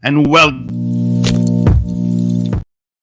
and welcome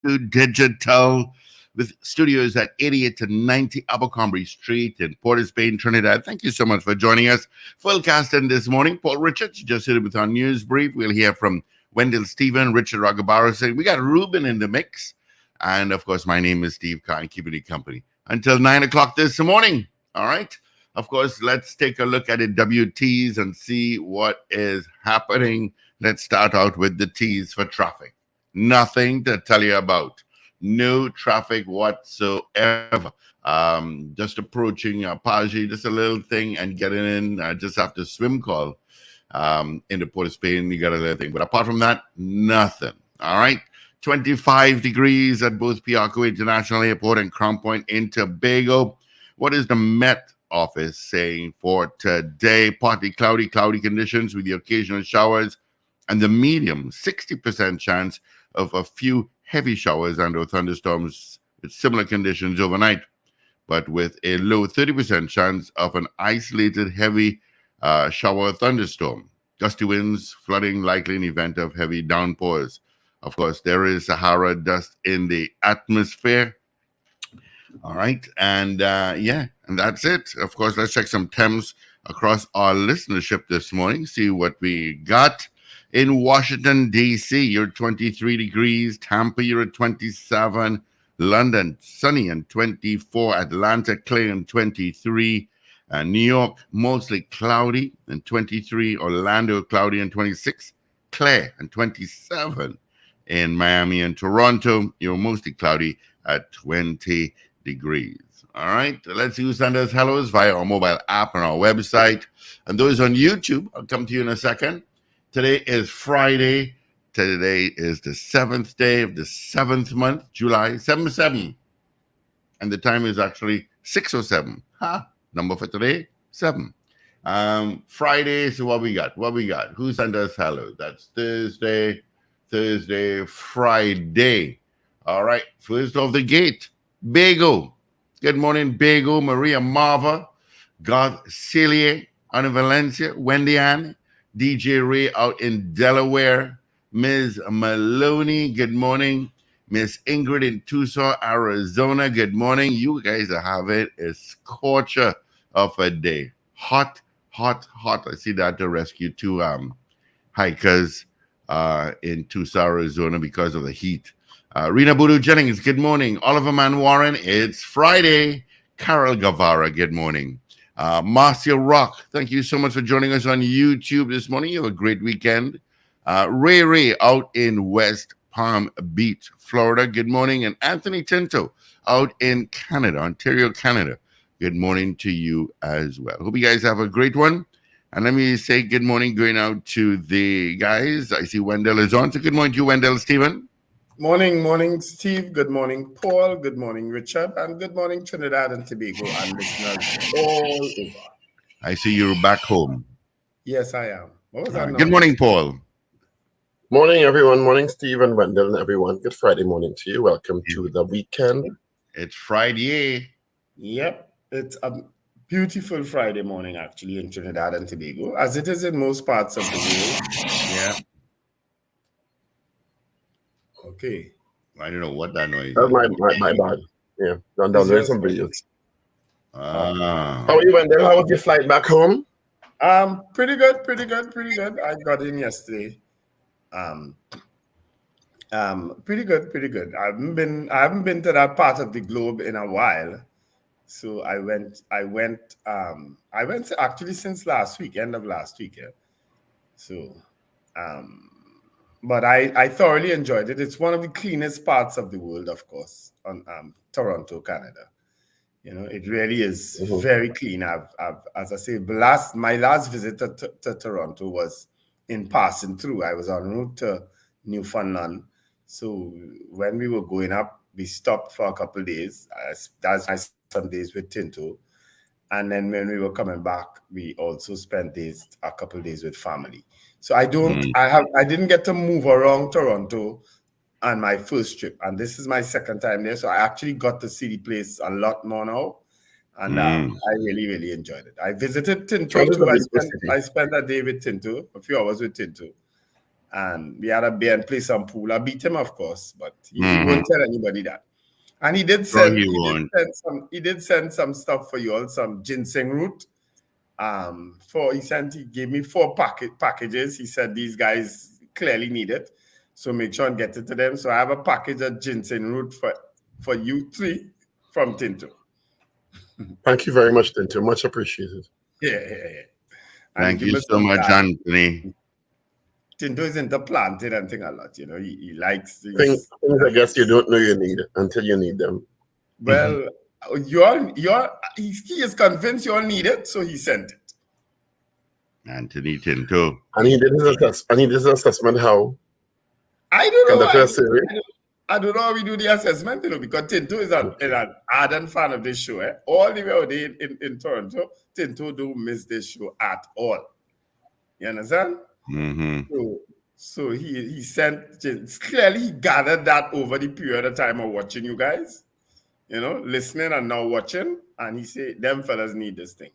to Digital with studios at 88 to 90 Abercrombie Street in Port of Spain, Trinidad. Thank you so much for joining us. Full casting this morning. Paul Richards just hit it with our news brief. We'll hear from Wendell Stephen, Richard Ragabara saying we got Ruben in the mix. And of course, my name is Steve Kine, keeping you company until 9 o'clock this morning. All right. Of course, let's take a look at the WTs and see what is happening. Let's start out with the T's for traffic. Nothing to tell you about. No traffic whatsoever. Just approaching Paji, just a little thing and getting in just after swim call in the Port of Spain. You got a little thing. But apart from that, nothing. All right. 25 degrees at both Piarco International Airport and Crown Point in Tobago. What is the Met Office saying for today? Partly cloudy conditions with the occasional showers and the medium 60% chance of a few heavy showers and or thunderstorms with similar conditions overnight, but with a low 30% chance of an isolated heavy shower thunderstorm. Gusty winds, flooding likely in event of heavy downpours. Of course, there is Sahara dust in the atmosphere. All right. And and that's it. Of course, let's check some temps across our listenership this morning, see what we got. In Washington, D.C., you're 23 degrees. Tampa, you're at 27. London, sunny and 24. Atlanta, clear and 23. New York, mostly cloudy and 23. Orlando, cloudy and 26. Clear and 27. In Miami and Toronto, you're mostly cloudy at 20 degrees. All right, let's see who sent us hellos via our mobile app and our website. And those on YouTube, I'll come to you in a second. Today is Friday. Today is the 7th day of the 7th month, July 7/7. And the time is actually 6:07. Number for today, 7. Friday, so what we got? Who sent us hello? That's Thursday, Friday. All right, first off the gate, Bago. Good morning, Bago, Maria Marva, God Celia, Ana Valencia, Wendy Ann, DJ Ray out in Delaware, Ms. Maloney, good morning. Miss Ingrid in Tucson, Arizona, good morning. You guys are having a scorcher of a day. Hot. I see that to rescue two hikers in Tucson, Arizona because of the heat. Rena Boodoo Jennings, good morning. Oliver Man Warren, it's Friday. Carol Guevara, good morning. Marcia Rock, thank you so much for joining us on YouTube this morning. You have a great weekend. Ray out in West Palm Beach, Florida, good morning. And Anthony Tinto out in Canada, Ontario, Canada, good morning to you as well. Hope you guys have a great one. And let me say good morning going out to the guys. I see Wendell is on. So good morning to you, Wendell Stephen. Morning, Steve. Good morning, Paul. Good morning, Richard. And good morning, Trinidad and Tobago and listeners all over. I see you're back home. Yes, I am. What was that? Good morning, Paul. Morning, everyone. Morning, Steve and Wendell and everyone. Good Friday morning to you. Welcome to the weekend. It's Friday. Yep. It's a beautiful Friday morning, actually, in Trinidad and Tobago, as it is in most parts of the world. Yeah. Okay. I don't know what that noise is. That's my bad. Yeah. Down there's somebody else. How are you, Wendell? How was your flight back home? Pretty good. I got in yesterday. Pretty good. I haven't been to that part of the globe in a while. So I went actually since last week, end of last week. Yeah. So but I thoroughly enjoyed it. It's one of the cleanest parts of the world, of course, on Toronto, Canada. You know, it really is very clean. I've as I say, my last visit to Toronto was in passing through. I was en route to Newfoundland. So when we were going up, we stopped for a couple of days. That's my Sundays with Tinto. And then when we were coming back, we also spent a couple of days with family. So I didn't get to move around Toronto on my first trip, and this is my second time there. So I actually got to see the place a lot more now, and I really, really enjoyed it. I visited Tinto too. I spent a day with Tinto, a few hours with Tinto, and we had a beer and play some pool. I beat him, of course, but he Mhm. won't tell anybody that. And he did No, send he won't. he did send some stuff for you all, some ginseng root. He gave me 4 packages. He said these guys clearly need it, so make sure and get it to them. So I have a package of ginseng root for you 3 from Tinto. Thank you very much, Tinto. Much appreciated. Yeah. And Thank give you me so some much, guy. Anthony. Tinto is into planting and thing a lot, you know. He likes these. Things I guess you don't know you need until you need them. Well, he is convinced you all need it, so he sent it. Anthony Tinto. And he did his assessment how? I don't know. Conducted a survey? I don't know how we do the assessment, you know, because Tinto is an ardent fan of this show. All the way out there in Toronto, Tinto don't miss this show at all. You understand? Mm-hmm. So he sent, clearly he gathered that over the period of time of watching you guys, you know, listening and now watching. And he said, them fellas need this thing.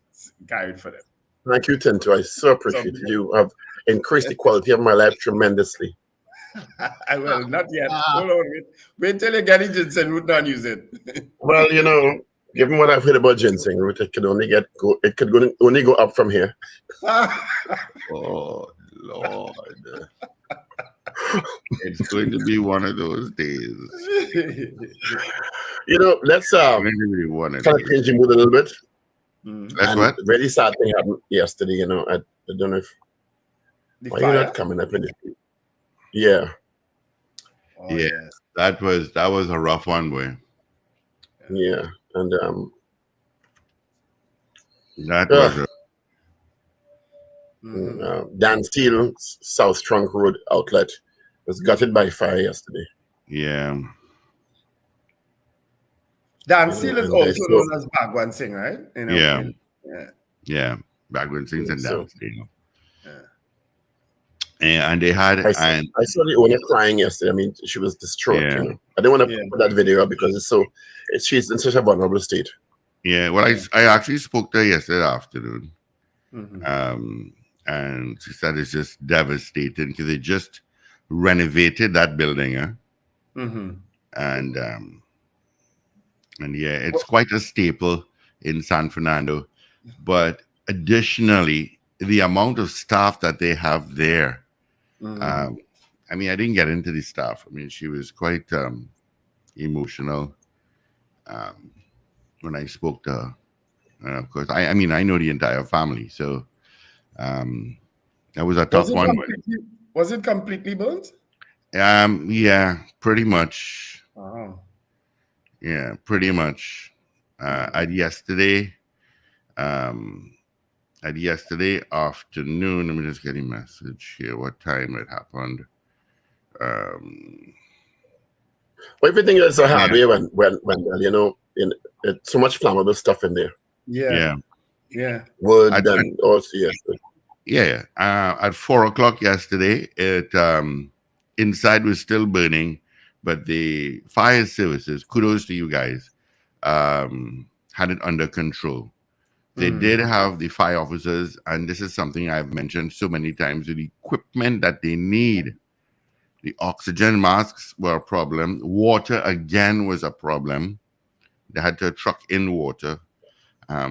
Carry it for them. Thank you, Tinto. I so appreciate it. You have increased the quality of my life tremendously. I will, not yet. Hold on. Wait till you get it ginseng root and use it. Well, you know, given what I've heard about ginseng root, it could only go up from here. Oh, Lord. It's going to be one of those days. You know, let's kind of change the mood a little bit. That's what? Really sad thing happened yesterday. You know, I don't know if why you're not coming up in it. Yeah. Oh, yeah. That was a rough one, boy. Yeah, and that was Dan Steele South Trunk Road outlet was gutted by fire yesterday. Yeah. Dan Steele is also known as Bagwan Singh, right? Yeah. Bagwan Singh's and Dan Steele. Yeah. And they had. I saw the owner crying yesterday. I mean, she was distraught. Yeah. You know? I didn't want to put that video up because she's in such a vulnerable state. Yeah. Well, I actually spoke to her yesterday afternoon. Mm-hmm. And she said it's just devastating because they just renovated that building. Mm-hmm. And yeah, it's quite a staple in San Fernando. But additionally, the amount of staff that they have there. I mean, I didn't get into the staff. I mean, she was quite emotional when I spoke to her. And of course, I mean, I know the entire family. So that was a tough one. Was it completely burnt? Yeah, pretty much. Oh. Yeah, pretty much. At yesterday afternoon, let me just get a message here. What time it happened? Well, everything is a hardware when you know, so much flammable stuff in there. Yeah. Wood and also Yeah. At 4:00 yesterday, it inside was still burning, but the fire services, kudos to you guys, had it under control. They did have the fire officers, and this is something I've mentioned so many times, the equipment that they need. The oxygen masks were a problem. Water, again, was a problem. They had to truck in water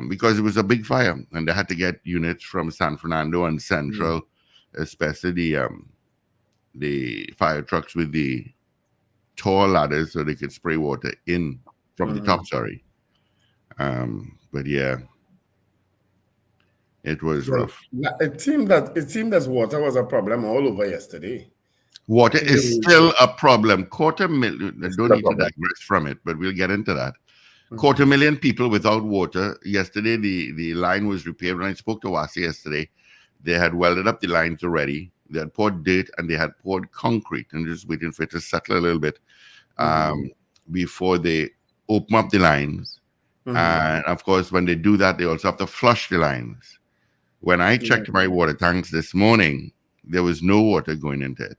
because it was a big fire, and they had to get units from San Fernando and Central, especially the fire trucks with the tall ladders so they could spray water in from the top, sorry. But yeah, it was rough. It seemed as water was a problem all over yesterday. Water is still a problem. 250,000, I don't need to digress from it, but we'll get into that. 250,000 people without water. Yesterday, the line was repaired. When I spoke to Wasi yesterday, they had welded up the lines already. They had poured dirt and they had poured concrete and just waiting for it to settle a little bit before they open up the lines. And of course, when they do that, they also have to flush the lines. When I checked my water tanks this morning, there was no water going into it.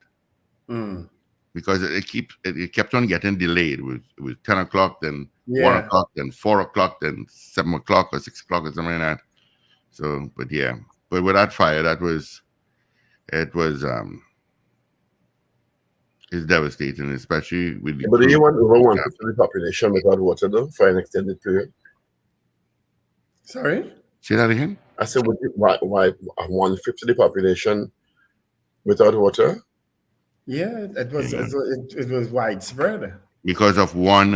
Because it kept on getting delayed. It was 10 o'clock, then 1 o'clock, then 4 o'clock, then 7 o'clock or 6 o'clock or something like that. So, but with that fire, it was It's devastating, especially with the. But do you want over 1/5 of the population without water though for an extended period? Sorry? Say that again? I said, why 1/5 of the population without water? Yeah, it was widespread. Because of one.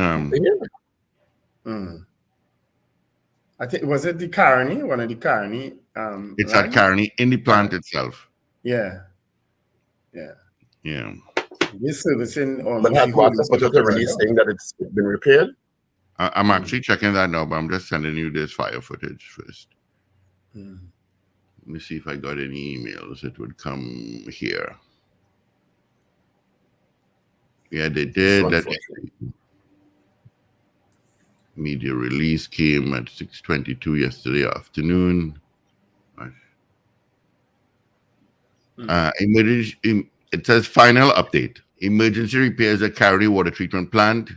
I think was it the Carney, one of the Carney. It's at Carney in the plant itself. Yeah. This servicing But has water put out a release saying that it's been repaired? I'm actually checking that now, but I'm just sending you this fire footage first. Let me see if I got any emails. It would come here. Yeah, they did. That media release came at 6:22 yesterday afternoon. It says final update. Emergency repairs at Carney Water Treatment Plant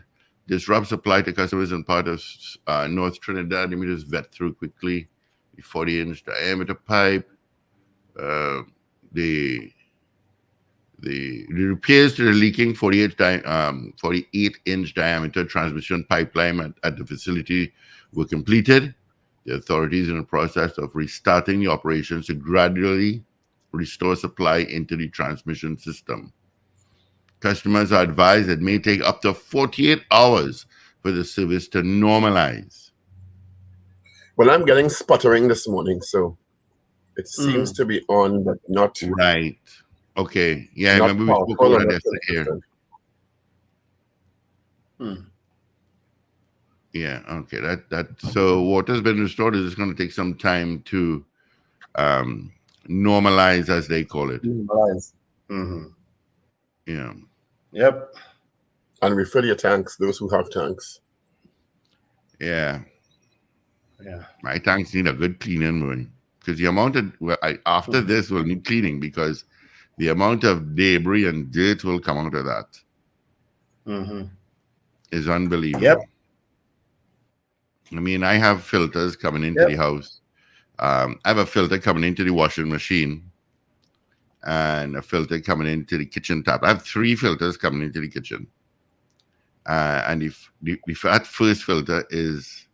disrupt supply to customers in part of North Trinidad. Let me just vet through quickly. The 40-inch diameter pipe. The repairs to the leaking 48-inch diameter transmission pipeline at the facility were completed. The authorities are in the process of restarting the operations to gradually restore supply into the transmission system. Customers are advised it may take up to 48 hours for the service to normalize. Well, I'm getting sputtering this morning, so it seems to be on, but not right. Okay. Yeah, I remember we spoke about that yesterday. Yeah. Okay. So water's been restored. It's going to take some time to normalize, as they call it. Normalize. Yeah. Yep. And refill your tanks, those who have tanks. Yeah. My tanks need a good cleaning, man. Because the amount of after this will need cleaning, because the amount of debris and dirt will come out of that is unbelievable. Yep. I mean, I have filters coming into the house. I have a filter coming into the washing machine and a filter coming into the kitchen tap. I have 3 filters coming into the kitchen. And that first filter is,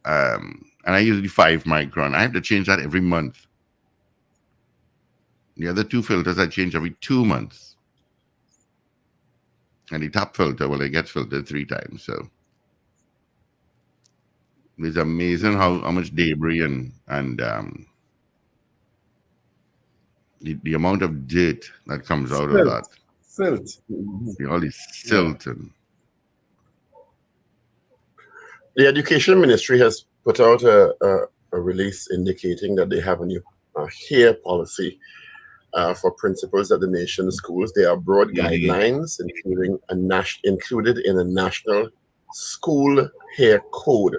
and I use the 5 micron. I have to change that every month. The other 2 filters I change every 2 months. And the top filter, well, it gets filtered 3 times. So it's amazing how much debris and the amount of dirt that comes out of that. Silt. All this silt. And the Education Ministry has put out a release indicating that they have a new hair policy for principals at the nation's schools. There are broad guidelines, included in a national school hair code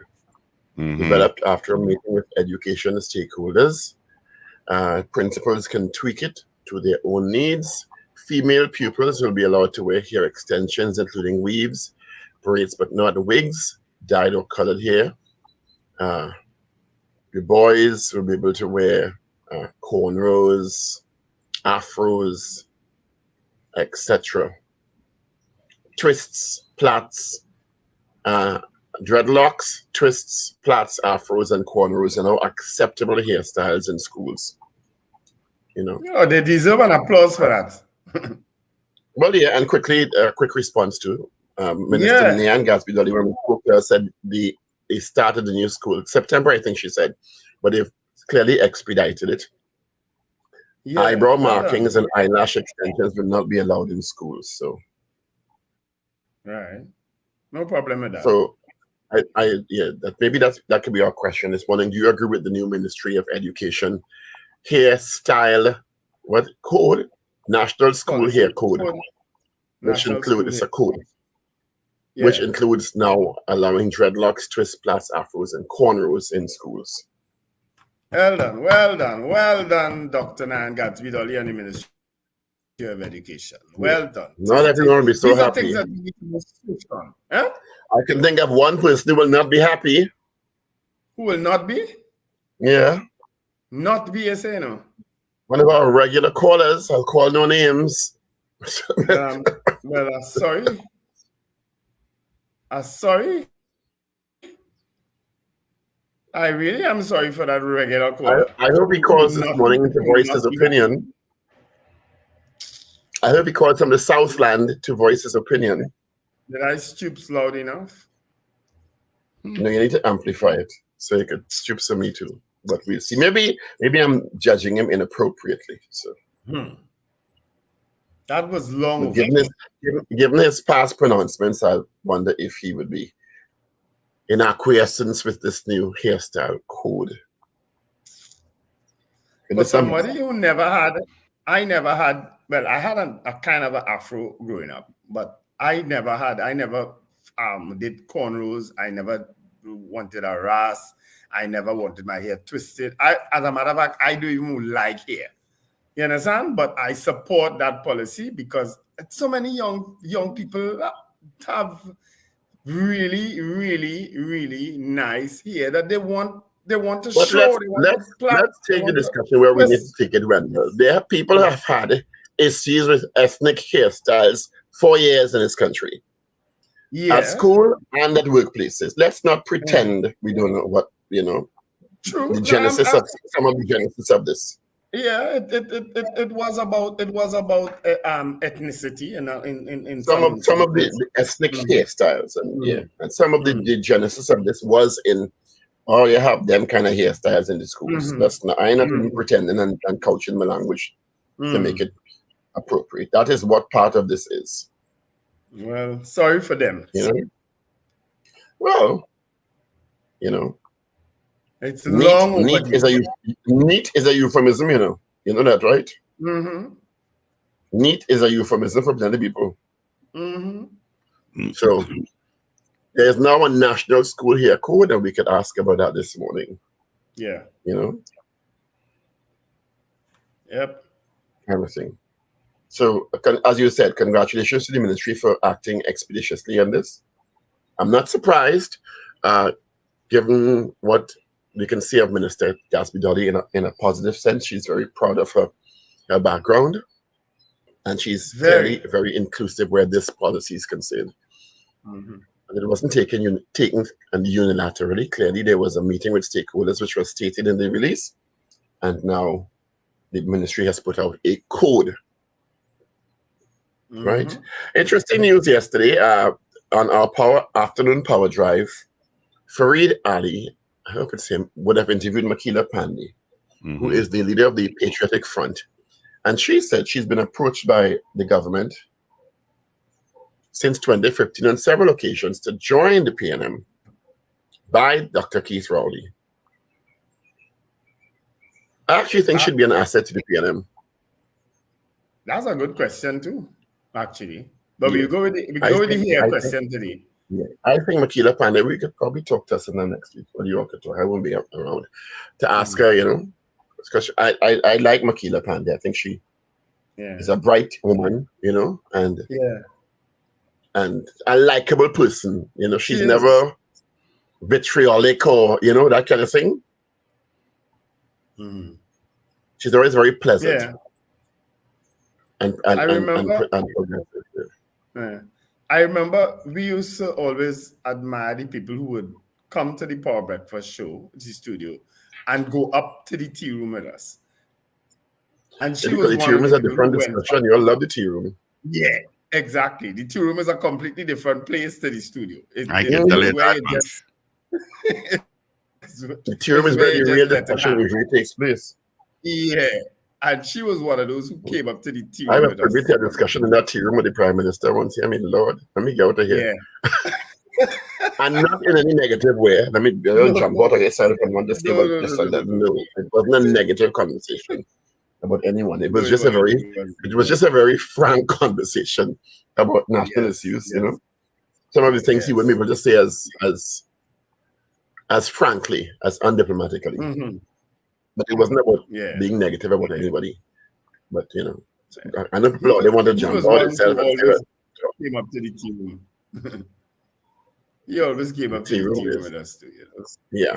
developed after a meeting with education stakeholders. Principals can tweak it to their own needs. Female pupils will be allowed to wear hair extensions, including weaves, braids, but not wigs, dyed or colored hair. The boys will be able to wear cornrows, afros, etc. Twists, plaits, dreadlocks, twists, plaits, afros, and cornrows are now acceptable hairstyles in schools. They deserve an applause for that. Well, yeah, and quick response to Minister Nian Gatsby-Dolly, when we spoke to her, said they started the new school September, I think she said, but they've clearly expedited it. Eyebrow markings and eyelash extensions will not be allowed in schools. So, right, no problem with that. So, that could be our question this morning. Do you agree with the new Ministry of Education hairstyle code? National School Hair Code, which includes a code, which includes now allowing dreadlocks, twists, plaits, afros, and cornrows in schools. Well done, Dr. Nian Gatsby-Dolly and the Ministry of Education. Well done. Not everyone will be so happy. These are things that we need to switch on. Huh? I can think of one person who will not be happy. Who will not be? Yeah. Not be, you say, no? One of our regular callers, I'll call no names. Well, I'm sorry. I'm sorry. I really am sorry for that regular caller. I hope he calls this morning to voice his opinion. I hope he calls from the Southland to voice his opinion. Did I stoop loud enough? No, you need to amplify it so you could stoop to me too. But we'll see. Maybe I'm judging him inappropriately. So that was long. Given his past pronouncements, I wonder if he would be in acquiescence with this new hairstyle code. For somebody who never had, I never had. Well, I had a kind of an afro growing up, but I never did cornrows. I never wanted a ras. I never wanted my hair twisted. As a matter of fact, I don't even like hair. You understand? But I support that policy because so many young people have really, really, really nice hair that they want to show. Let's take the discussion where we need to take it random. There are people who have had issues with ethnic hairstyles for years in this country. At school and at workplaces. Let's not pretend we don't know what, True. The genesis of some of the genesis of this. Yeah, it was about ethnicity in some of the ethnic hairstyles and some of the genesis of this was in you have them kind of hairstyles in the schools. That's not, I ain't not even pretending and couching my language to make it appropriate. That is what part of this is. Well, sorry for them. Well, it's long. Neat is a euphemism, you know that, right? Neat is a euphemism for many people. So there's now a national school hair code, and we could ask about that this morning. Yeah. Yep. Kind of thing. So, as you said, congratulations to the ministry for acting expeditiously on this. I'm not surprised, given what we can see of Minister Gatsby Dolly in a positive sense. She's very proud of her background, and she's very, very inclusive where this policy is concerned. And it wasn't taken unilaterally. Clearly, there was a meeting with stakeholders, which was stated in the release, and now the ministry has put out a code. Right. Interesting news yesterday on our afternoon power drive. Fareed Ali, I hope it's him, would have interviewed Makila Pandey, who is the leader of the Patriotic Front. And she said she's been approached by the government since 2015 on several occasions to join the PNM by Dr. Keith Rowley. I actually think she'd be an asset to the PNM. That's a good question too, actually. But we'll go with the hair question today. Yeah, I think Makila Pandey, we could probably talk to us in the next week. Or you want to talk? I won't be around to ask her, because I like Makila Pandey. I think she is a bright woman, and a likable person. She's never vitriolic or that kind of thing. She's always very pleasant. Yeah. And I remember. And progressive. I remember we used to always admire the people who would come to the Power Breakfast show, the studio, and go up to the tea room with us. And she was the tea room is a different discussion. You all love the tea room. Yeah, exactly. The tea room is a completely different place to the studio. I can tell you that the tea room is where the real discussion usually takes place. Yeah. And she was one of those who came up to the tea room. I was privy to a discussion in that tea room with the Prime Minister once. Lord, let me get out of here. Yeah. And not in any negative way. Let me jump out of your side and want to say about this and that. No, it wasn't a negative conversation about anyone. It was just a very frank conversation about national issues. Some of the things he wouldn't be able to say as frankly, as undiplomatically. But it wasn't about being negative about anybody. But, I know people, they want to jump out itself and say, came up to the tea room. He always came up to the tea room with us too. Yeah.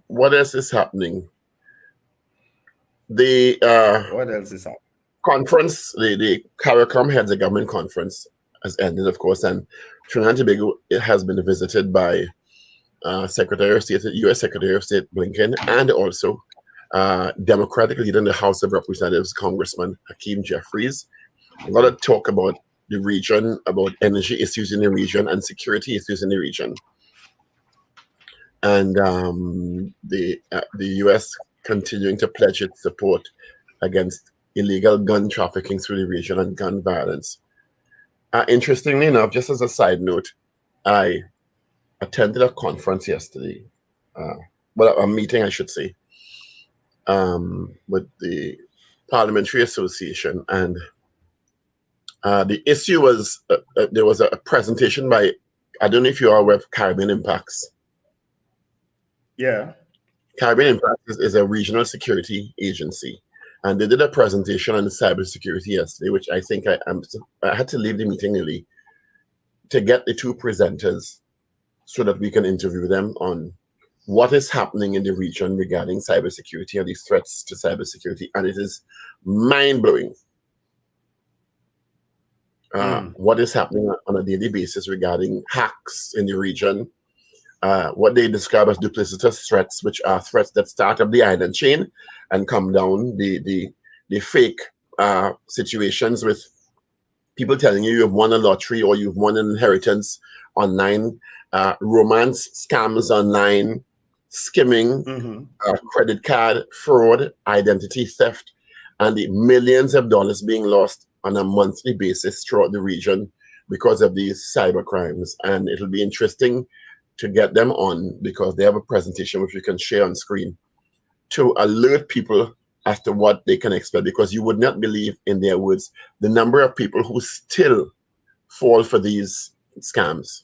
What else is happening? The What else is happening? conference, the CARICOM heads of government conference has ended, of course, and Trinidad and Tobago, it has been visited by Secretary of State, U.S. Secretary of State Blinken, and also Democratic leader in the House of Representatives, Congressman Hakeem Jeffries. A lot of talk about the region, about energy issues in the region, and security issues in the region. And the U.S. continuing to pledge its support against illegal gun trafficking through the region and gun violence. Interestingly enough, just as a side note, I attended a conference yesterday, well, a meeting, I should say, with the Parliamentary Association, and the issue was there was a presentation by, I don't know if you are aware of Caribbean Impacts. Yeah. Caribbean Impacts is a regional security agency, and they did a presentation on cybersecurity yesterday, which I think I had to leave the meeting early to get the two presenters so that we can interview them on what is happening in the region regarding cybersecurity and these threats to cybersecurity, and it is mind-blowing. What is happening on a daily basis regarding hacks in the region, what they describe as duplicitous threats, which are threats that start up the island chain and come down the fake situations with people telling you you've won a lottery or you've won an inheritance online, romance scams online, skimming, credit card fraud, identity theft, and the millions of dollars being lost on a monthly basis throughout the region because of these cyber crimes. And it'll be interesting to get them on because they have a presentation which we can share on screen to alert people as to what they can expect, because you would not believe, in their words, the number of people who still fall for these scams.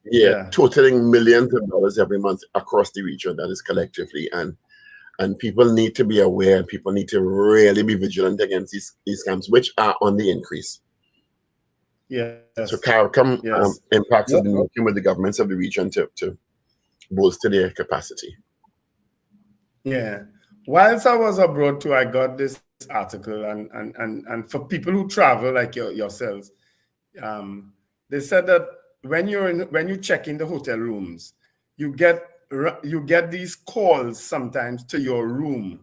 Yeah, totaling millions of dollars every month across the region, that is collectively. And people need to be aware, and people need to really be vigilant against these scams, which are on the increase. Yes. So CARICOM Impacts has been working with the governments of the region to bolster their capacity. Yeah. Whilst I was abroad too, I got this article, and for people who travel like yourselves, they said that when you check in the hotel rooms, you get these calls sometimes to your room,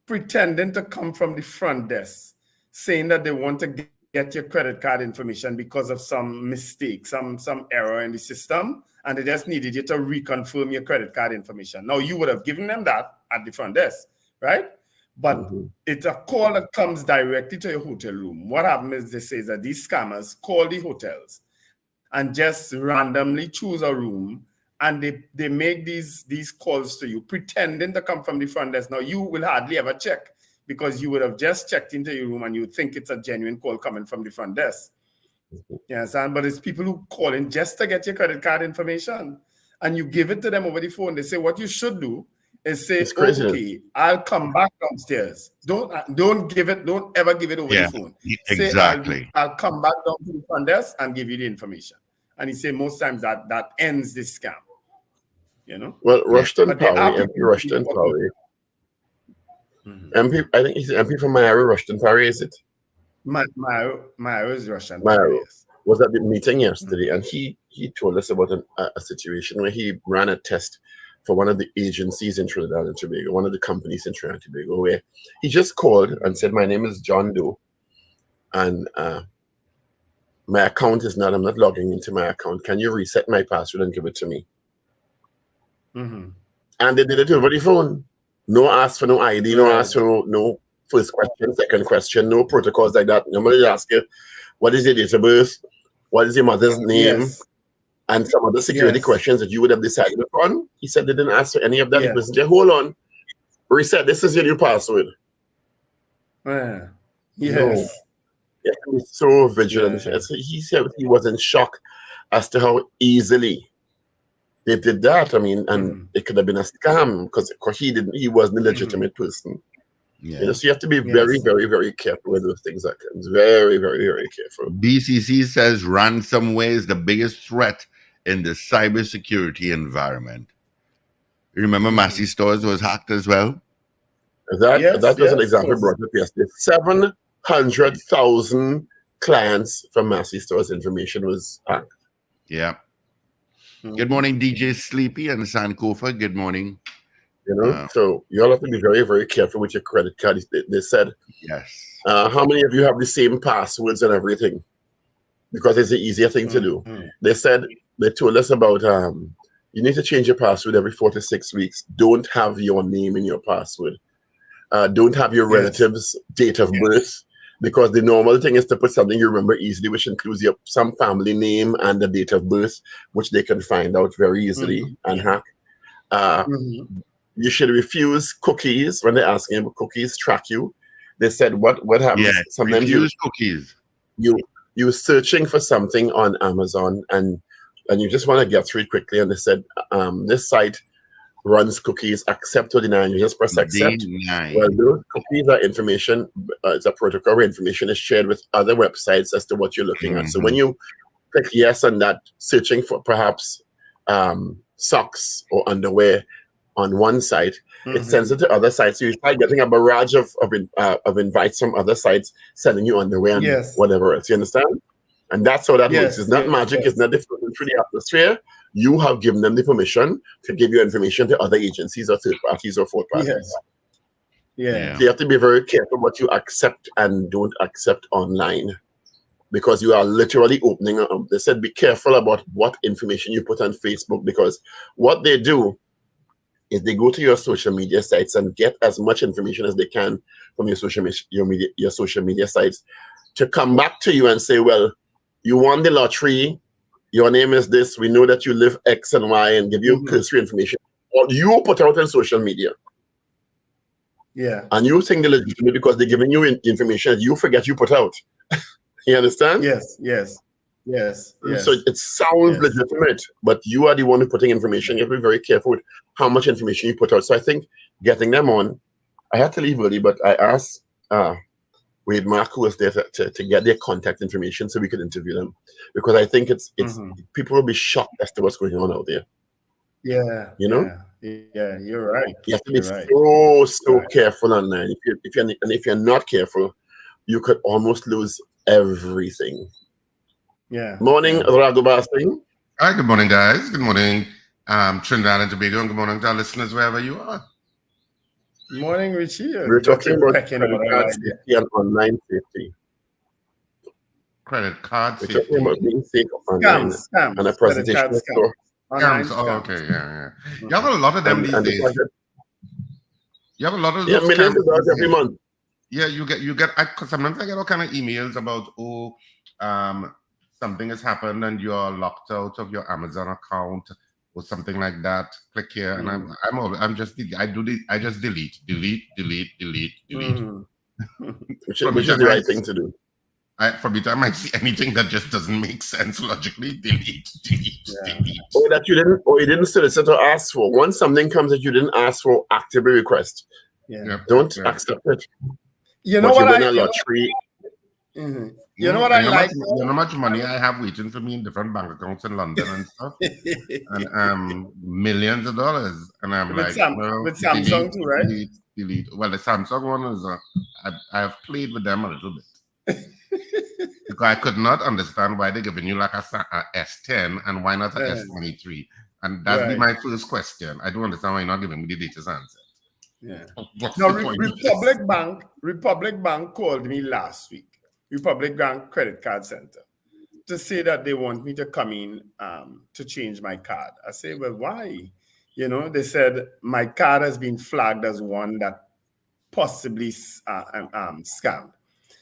pretending to come from the front desk, saying that they want to get your credit card information because of some mistake, some error in the system, and they just needed you to reconfirm your credit card information. Now, you would have given them that at the front desk, right? But it's a call that comes directly to your hotel room. What happens is they say that these scammers call the hotels and just randomly choose a room, and they make these calls to you, pretending to come from the front desk. Now, you will hardly ever check because you would have just checked into your room and you think it's a genuine call coming from the front desk. You understand? But it's people who call in just to get your credit card information, and you give it to them over the phone. They say what you should do is say, okay, I'll come back downstairs. Don't ever give it over the phone. Exactly. Say, I'll come back down to the front desk and give you the information. And he say most times that ends this scam. You know? Well, Rushton Parry, MP Rushton Parry. MP, I think he's MP from Mayaro, Rushton Parry, is it? Mayaro is Rushton Mayaro Parry, yes. was at the meeting yesterday, and he told us about a situation where he ran a test for one of the agencies in Trinidad and Tobago, one of the companies in Trinidad and Tobago, where he just called and said, my name is John Doe, and my account is not, I'm not logging into my account. Can you reset my password and give it to me? And they did it over the phone. No ask for no ID, no ask for no first question, second question, no protocols like that. Nobody ask you, what is your date of birth? What is your mother's name? Yes. And some other security questions that you would have decided upon. He said they didn't ask for any of that. He was just, hold on, reset, this is your new password. Yes. No. Yeah, he was so vigilant. Yeah. So he said he was in shock as to how easily they did that. I mean, and it could have been a scam because he wasn't a legitimate person. Yeah. You know, so you have to be very, very, very careful with those things. Very, very, very careful. BCC says ransomware is the biggest threat in the cybersecurity environment. Remember Massey Stores was hacked as well? That was an example yes. brought up yesterday. 700,000 clients from Massey Stores information was hacked. Yeah. Good morning, DJ Sleepy and Sankofa. Good morning. You know, so you all have to be very, very careful with your credit card. They said, yes. How many of you have the same passwords and everything? Because it's the easier thing to do. They told us about you need to change your password every 4 to 6 weeks. Don't have your name in your password. Don't have your relatives' date of birth, because the normal thing is to put something you remember easily, which includes some family name and the date of birth, which they can find out very easily and hack. You should refuse cookies when they're asking about cookies track you. They said what happens? Yeah, Sometimes refuse cookies. You're searching for something on Amazon and you just want to get through it quickly, and they said this site runs cookies, accept or deny, and you just press accept. Well, those cookies are information, it's a protocol where information is shared with other websites as to what you're looking at. So when you click yes on that, searching for perhaps socks or underwear on one site, it sends it to other sites. So you start getting a barrage of invites from other sites sending you underwear and whatever else. You understand? And that's how that works. It's not magic. It's not different through the atmosphere. You have given them the permission to give your information to other agencies or third parties or fourth parties. So you have to be very careful what you accept and don't accept online, because you are literally opening up. They said be careful about what information you put on Facebook, because what they do is they go to your social media sites and get as much information as they can from your social media sites to come back to you and say, well, you won the lottery, your name is this, we know that you live X and Y, and give you cursory information. Or you put out on social media. And you think they're legitimate because they're giving you information that you forget you put out. You understand? Yes. So it sounds legitimate, but you are the one who's putting information. You have to be very careful with how much information you put out. So I think getting them on, I had to leave early, but I asked Wade Mark, who was there, to get their contact information so we could interview them, because I think it's people will be shocked as to what's going on out there. You know? Yeah, you're right. You have to be so careful online. If you're not careful, you could almost lose everything. Morning, Raghubar Singh. Hi, good morning, guys. Good morning, Trinidad and Tobago, and good morning to our listeners wherever you are. Morning, Richie. We're talking about credit card safety and online safety. Credit card safety. We're talking about being safe online. Scams. And a presentation. Scams. Oh, okay, yeah. You have a lot of them these days. You have a lot of those millions of dollars every month. Yeah, you get. Sometimes I get all kind of emails about something has happened and you're locked out of your Amazon account or something like that. Click here, and I just delete. Which is the right thing to do. From the time I see anything that just doesn't make sense logically, delete. Or that you didn't solicit or ask for. Once something comes that you didn't ask for, actively request. Don't accept it. You know what I lottery. You know what I like? You know how much money I have waiting for me in different bank accounts in London and stuff, and millions of dollars. And I'm with Samsung too, right? Delete. Well, the Samsung one is I have played with them a little bit because I could not understand why they're giving you like a S10 and why not a S23, and that'd be my first question. I don't understand why you're not giving me the latest answer. Republic Bank called me last week. Republic Bank Credit Card Center, to say that they want me to come in to change my card. I say, well, why? You know, they said my card has been flagged as one that possibly scammed.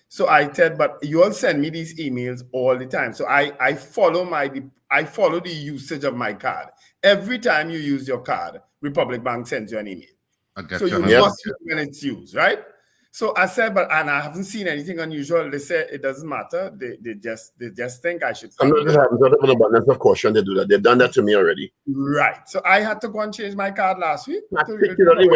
So I said, but you all send me these emails all the time. So I follow the usage of my card. Every time you use your card, Republic Bank sends you an email. So you must see when it's used, right? So I said, and I haven't seen anything unusual. They said it doesn't matter. They just think I should. Sometimes it happens out of an abundance of caution. They do that. They've done that to me already. Right. So I had to go and change my card last week. Particularly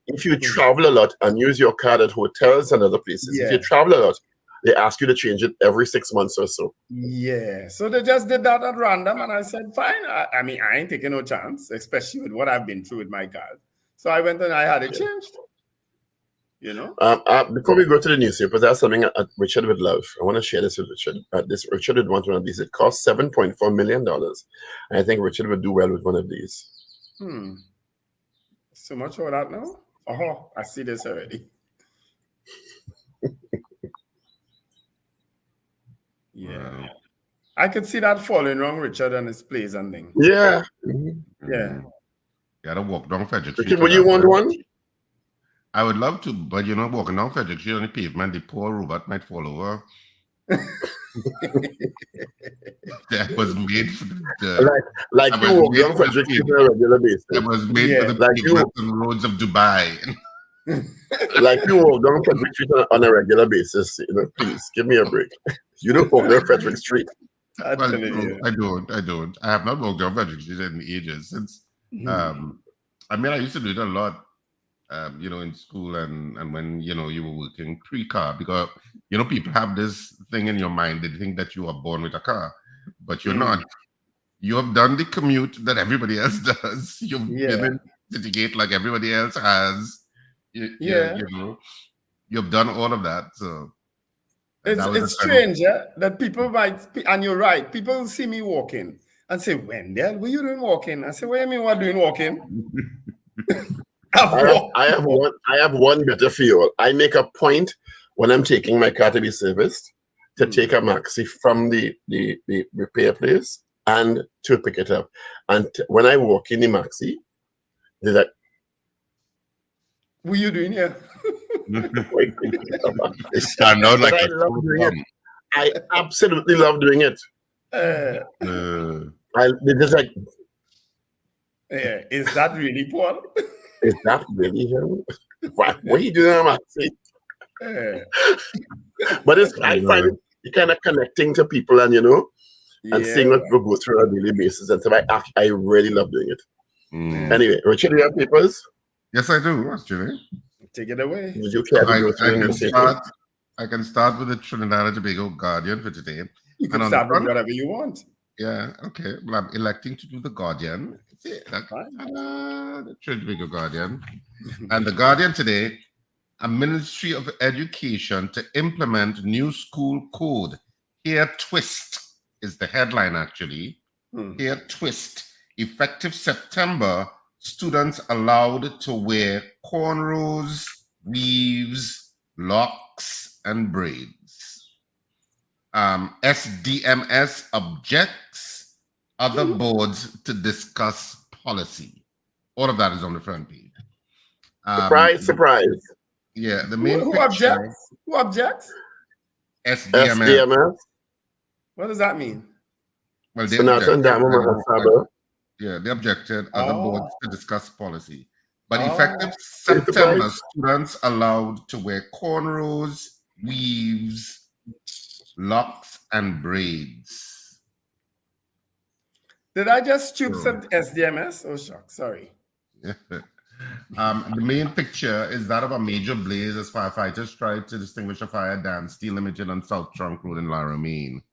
if you travel a lot and use your card at hotels and other places. If you travel a lot, they ask you to change it every 6 months or so. Yeah. So they just did that at random, and I said, fine. I mean, I ain't taking no chance, especially with what I've been through with my cars. So I went and I had it changed. You know? Before we go to the newspapers, there's something Richard would love. I want to share this with Richard. Richard would want one of these. It costs $7.4 million. And I think Richard would do well with one of these. So much for that now? Oh, I see this already. Yeah. Wow. I could see that falling wrong, Richard, and his plays and things. Yeah. Yeah. You gotta walk down Frederick Street. Richard, would you want one? I would love to, but you know, walking down Frederick Street on the pavement, the poor robot might fall over. That was made for like you walk down Frederick Street on a regular basis. That was made for the pavement and roads of Dubai. Like you walk down Frederick Street on a regular basis. You know, please give me a break. You don't walk down Frederick Street. I don't. I have not walked down Frederick Street in ages since. I mean, I used to do it a lot. You know, in school and when, you know, you were working pre-car, because, you know, people have this thing in your mind. They think that you are born with a car, but you're not. You have done the commute that everybody else does. You've been in City Gate like everybody else has. You know, you've done all of that. So it's strange, that people might, and you're right, people see me walking and say, Wendell, what you doing walking? I say, what do you mean what doing walking? I have one better for you all. I make a point when I'm taking my car to be serviced to take a maxi from the repair place and to pick it up. And when I walk in the maxi, they're like, what are you doing here? Stand out like I love doing it. I absolutely love doing it. They're just like, is that really Paul? Is that really him? What are you doing, Maxi? But I find it kind of connecting to people and, you know, and seeing what people go through on a daily basis. And so I really love doing it. Anyway, Richard, do you have papers? Yes, I do, actually. Take it away. Would you care to go through I can start with the Trinidad and Tobago Guardian for today. You can start with whatever you want. Yeah, okay. Well, I'm electing to do the Guardian. The Trinidad and Tobago Guardian. And the Guardian today, a Ministry of Education to implement new school code. Here twist is the headline, actually. Here twist. Effective September, students allowed to wear cornrows, weaves, locks, and braids. SDMS objects, other boards to discuss policy. All of that is on the front page. Surprise. Yeah, the main Who picture. Who objects? SDMS. What does that mean? Well, they Yeah, they objected other boards to discuss policy. But effective September, students allowed to wear cornrows, weaves, locks, and braids. Did I just stupid SDMS? Oh, shock. Sorry. The main picture is that of a major blaze as firefighters tried to extinguish a fire at Steel Limited on South Trunk Road in Laramie.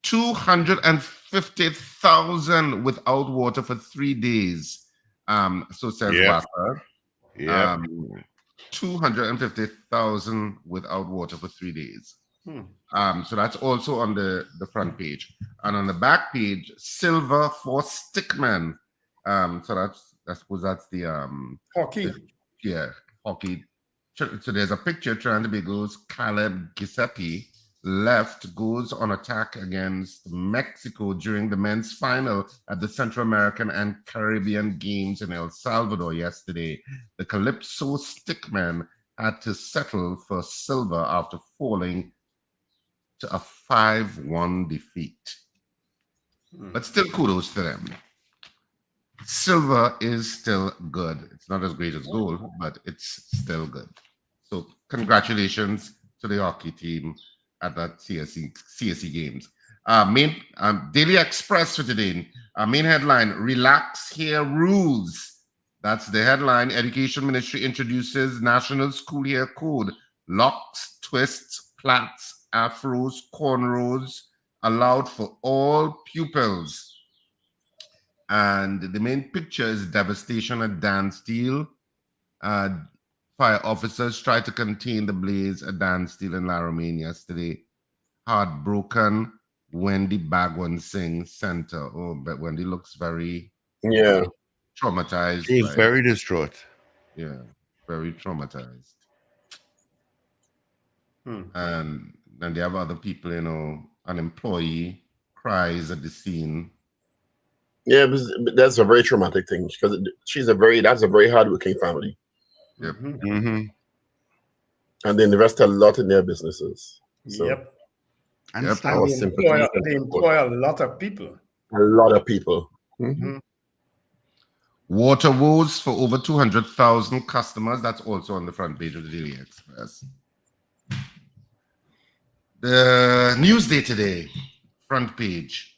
250,000 without water for 3 days. So says Wacker. 250,000 without water for 3 days. So that's also on the front page. And on the back page, silver for stickmen. So that's the hockey. Hockey. So there's a picture. Trinidad and Tobago's Caleb Giuseppe left goes on attack against Mexico during the men's final at the Central American and Caribbean Games in El Salvador yesterday. The Calypso stickmen had to settle for silver after falling to a 5-1 defeat. But still kudos to them. Silver is still good. It's not as great as gold, but it's still good. So congratulations to the hockey team at that CSE Games. Daily Express for today. Main headline, relax here rules. That's the headline. Education Ministry introduces National School Year Code. Locks, twists, plats, afros, cornrows, allowed for all pupils. And the main picture is devastation at Dan Steel. Fire officers tried to contain the blaze at Dan Steel in Laramie yesterday. Heartbroken, Wendy Bagwan Singh Center. Oh, but Wendy looks very traumatized. She was very distraught. Yeah, very traumatized. Hmm. And then they have other people, an employee cries at the scene. Yeah, but that's a very traumatic thing because that's a very hardworking family. Yep. Mm-hmm. And they invest a lot in their businesses. So Yep. And Yep. staff. They employ a lot of people. A lot of people. Water woes for over 200,000 customers. That's also on the front page of the Daily Express. The Newsday today, front page.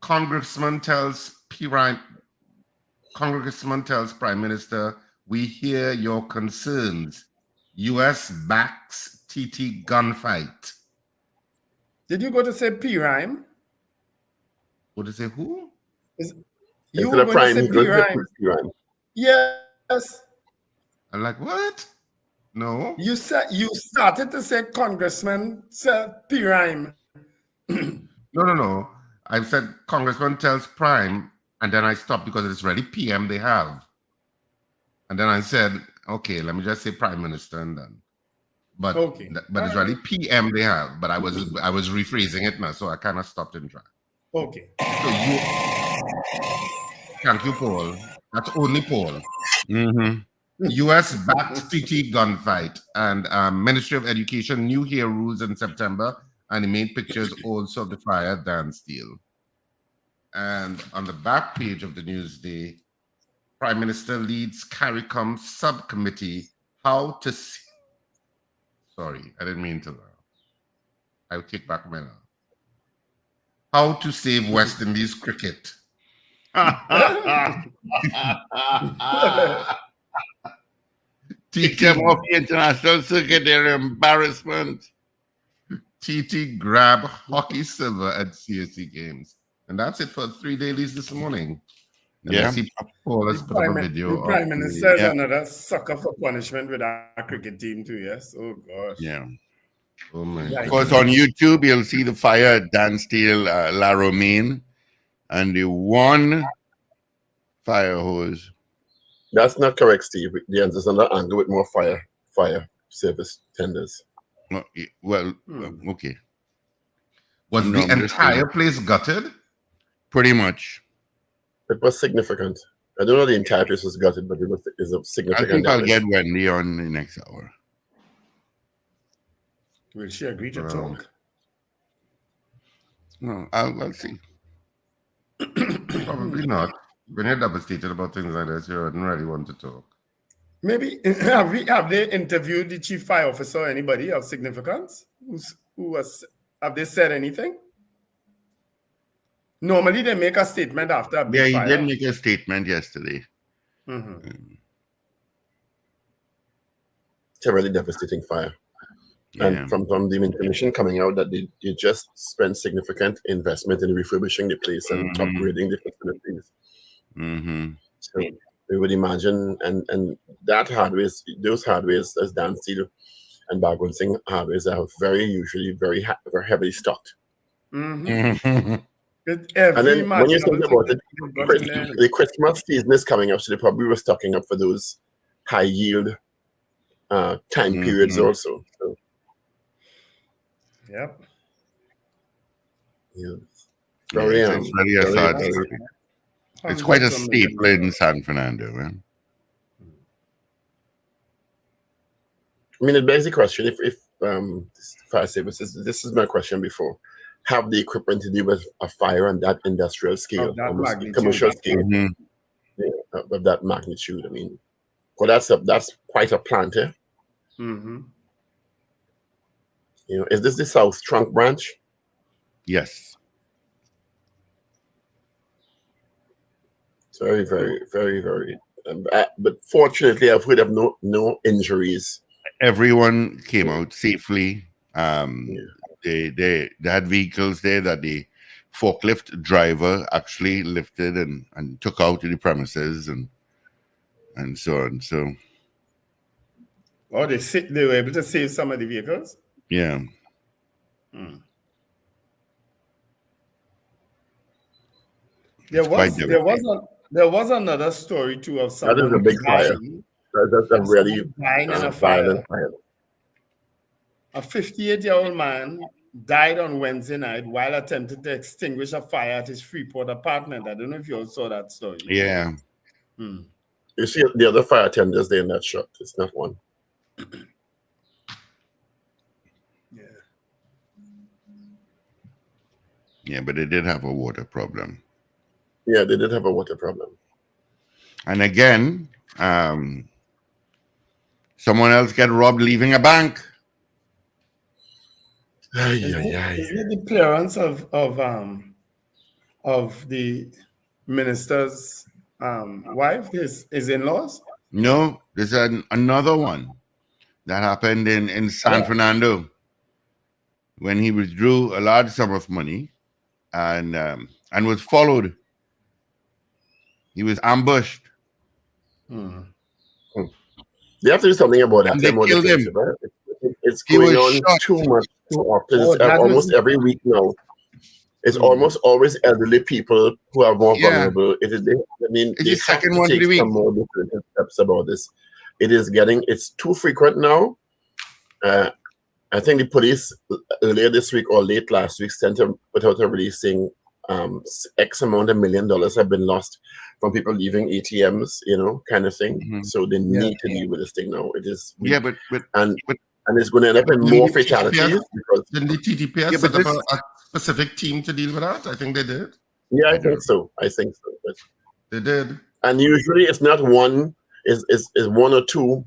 Congressman tells Prime Minister, we hear your concerns. U.S. backs TT gunfight. Did you go to say P-Rhyme? What did say? Who? You were going to say P-Rhyme. Yes. I'm like, what? No. You started to say Congressman said P-Rhyme. No. I said Congressman tells Prime, and then I stopped because it's already PM they have. And then I said, okay, let me just say Prime Minister and then. But it's really PM they have. But I was rephrasing it now, so I kind of stopped in track. Okay. So thank you, Paul. That's only Paul. Mm-hmm. U.S. backed TT gunfight, and Ministry of Education new here rules in September, and the main pictures also of the fire at Dan Steel. And on the back page of the Newsday, Prime Minister leads CARICOM subcommittee how to. Sorry, I didn't mean to laugh. I'll take back my laugh. How to save West Indies cricket. Take them off the international circuit, their embarrassment. TT grab hockey silver at CSC Games. And that's it for 3 dailies this morning. And I see Paul has put up a video. The Prime Minister is another sucker for punishment with our cricket team too, yes? Oh, gosh. Yeah. Oh, my God. Of course, on YouTube, you'll see the fire at Dan Steel, Laramie, and the one fire hose. That's not correct, Steve. There's another angle with more fire service tenders. Well, okay. Was the entire place gutted? Pretty much. It was significant. I don't know the entire place was gutted, but it was a significant. I think I'll get Wendy on the next hour. Will she agree to talk? No, I'll see. Probably not. When you're devastated about things like this, you wouldn't really want to talk. Maybe have they interviewed the chief fire officer or anybody of significance? Have they said anything? Normally they make a statement after a big fire. He did make a statement yesterday. It's a really devastating fire. And from the information coming out that they just spent significant investment in refurbishing the place and upgrading the facilities. So we would imagine, and that hardware, those hardwares as Dan Steel and Bagwan Singh hardwares are usually very heavily stocked. And then when you think about it, the Christmas season is coming up, so they probably were stocking up for those high yield time periods also. So. Yep. Yeah. It's quite a staple in San Fernando, man. I mean, it begs the question: if fire services, this is my question before, have the equipment to deal with a fire on that industrial scale, commercial scale, of that magnitude? I mean, well, that's quite a plant, eh? You know, is this the South Trunk branch? Yes. It's very, very, very, very. But fortunately, I've heard of no injuries. Everyone came out safely. They had vehicles there that the forklift driver actually lifted and took out to the premises and so on. So Oh, they were able to save some of the vehicles? yeah. There It's quite there was another story too of That is someone a big fire. dying, That's a really dying in a violent fire. fire. A 58-year-old man died on Wednesday night while attempting to extinguish a fire at his Freeport apartment. I don't know if you all saw that story. Yeah. You see the other fire attendants there in that shot. It's not one. Yeah, but they did have a water problem. Yeah, they did have a water problem. And again, someone else got robbed leaving a bank. Isn't it the parents of the minister's wife, his in-laws? No, there's another one that happened in San Fernando when he withdrew a large sum of money and was followed. He was ambushed. They have to do something about that. And they killed him. It's He going was on shot. too much, too often. Oh, It's that almost was- every week now. It's almost always elderly people who are more vulnerable. I mean, It's they the have second to one take of the week. some more definitive steps about this. It's too frequent now. I think the police earlier this week or late last week sent a put out a release saying X amount of $1 million have been lost from people leaving ATMs, kind of thing. Mhm. So they need to deal with this thing now. It is and it's going to end up in Didn't more the fatalities TTPS because Didn't the TTPS Yeah, but set up this- a specific team to deal with that? I think they did. yeah, I don't think so. But, They did. and usually it's not one is one or two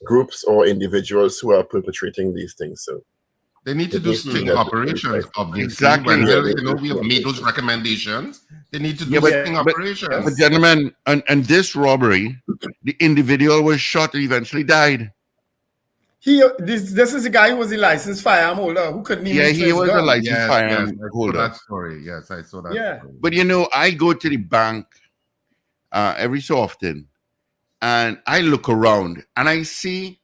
groups or individuals who are perpetrating these things. So They need to It do needs to be sting done. operations, obviously. Exactly. When Yeah, we have made those recommendations, they need to do Yeah, but- sting but- operations. But gentlemen, and this robbery, the individual was shot and eventually died. This is a guy who was a licensed firearm holder who couldn't even Yeah, trace he was a gun. licensed firearm I saw holder. that story. Yes, I saw that Yeah. story. But I go to the bank every so often, and I look around and I see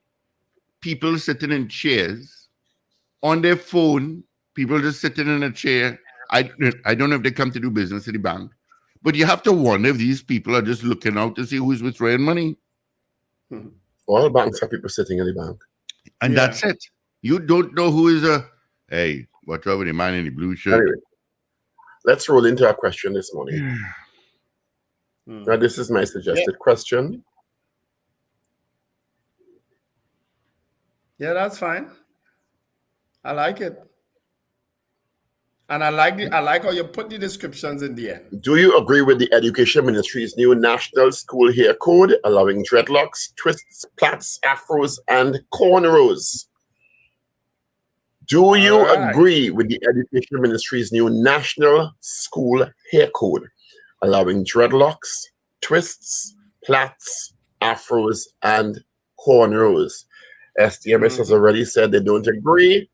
people sitting in chairs on their phone. People just sitting in a chair. I don't know if they come to do business at the bank, but you have to wonder if these people are just looking out to see who's withdrawing money, all banks have people sitting in the bank. and Yeah. that's it. You don't know who is hey, what's up with the man in the blue shirt? Anyway, let's roll into our question this morning. Now, this is my suggested question. Yeah, that's fine. I like it. And I like how you put the descriptions in the end. Do you agree with the Education Ministry's new National School Hair Code allowing dreadlocks, twists, plaits, afros, and cornrows? Do you All right. agree with the Education Ministry's new National School Hair Code allowing dreadlocks, twists, plaits, afros, and cornrows? SDMS has already said they don't agree.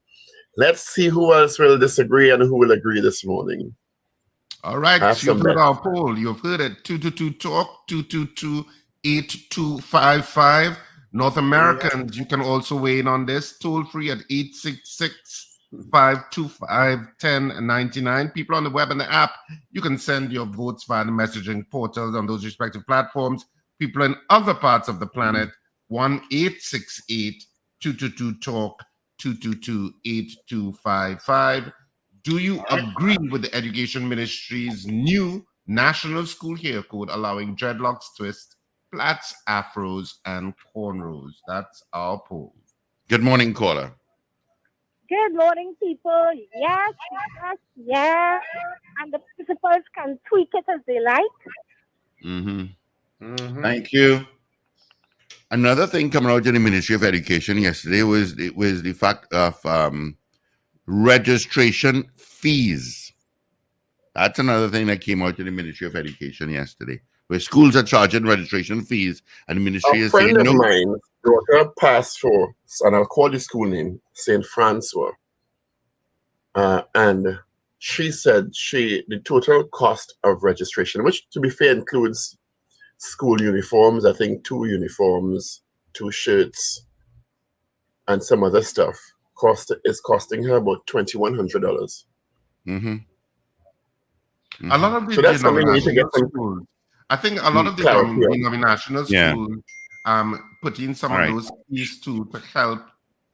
Let's see who else will disagree and who will agree this morning. All right, Have you've some heard bet. our poll. You've heard it. 222-TALK, 222-8255. North Americans, you can also weigh in on this. Toll free at 866-525-1099. People on the web and the app, you can send your votes via the messaging portals on those respective platforms. People in other parts of the planet, 1-868-222-TALK, 222-8255. Do you agree with the Education Ministry's new National School Hair Code allowing dreadlocks, twists, plaits, afros, and cornrows? That's our poll. Good morning, caller. Good morning, people. Yes. And the principals can tweak it as they like. Thank you. Another thing coming out of the Ministry of Education yesterday was the fact of registration fees. That's another thing that came out of the Ministry of Education yesterday, where schools are charging registration fees, and the ministry A is saying friend of no. mine daughter passed for, and I'll call the school name, St. Francois. and she said the total cost of registration, which to be fair includes school uniforms, I think 2 uniforms, 2 shirts, and some other stuff, is costing her about $2,100. Mm-hmm. A lot of the So that's something we need to get denominational some schools, I think a lot of the clarity on. denominational Yeah. schools put in some All of right. those fees too to help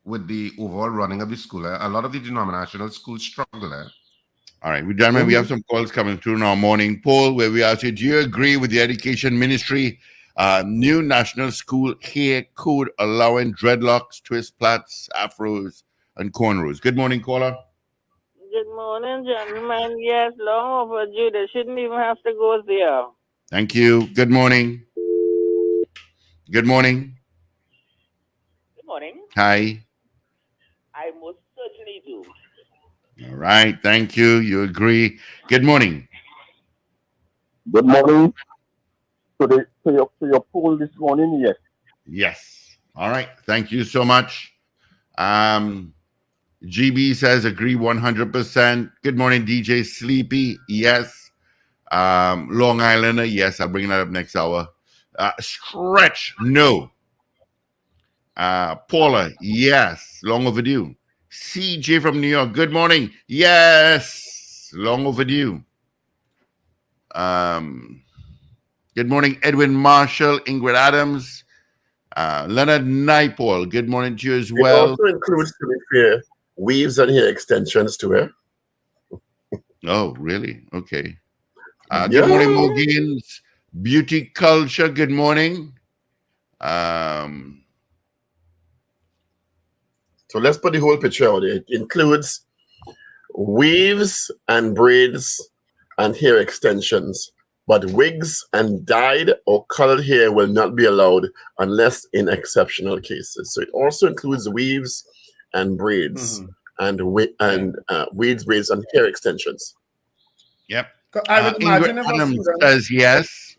with the overall running of the school. A lot of the denominational schools struggle. All right, gentlemen, we have some calls coming through in our morning poll where we ask you, do you agree with the Education Ministry new national school hair code allowing dreadlocks, twist plaits, afros, and cornrows? Good morning, caller. Good morning, gentlemen. Yes, long overdue. They shouldn't even have to go there. Thank you. Good morning. Good morning. Good morning. Hi. I most certainly do. All right, thank you. You agree. Good morning. Good morning. To your poll this morning, yes. Yes. All right. Thank you so much. GB says agree 100%. Good morning, DJ Sleepy. Yes. Long Islander. Yes, I'll bring that up next hour. Stretch. No. Paula. Yes. Long overdue. CJ from New York. Good morning. Yes. Long overdue. Good morning, Edwin Marshall, Ingrid Adams, Leonard Naipaul. Good morning to you as It well. also includes, to be fair, weaves and hair extensions to wear. Oh, really? Okay. Good morning, Mogins. Beauty culture. Good morning. So let's put the whole picture out there. It includes weaves and braids and hair extensions, but wigs and dyed or colored hair will not be allowed unless in exceptional cases. So it also includes weaves and braids and weeds, braids, and hair extensions. Yep. I would imagine Ingrid if a Adams student- says yes.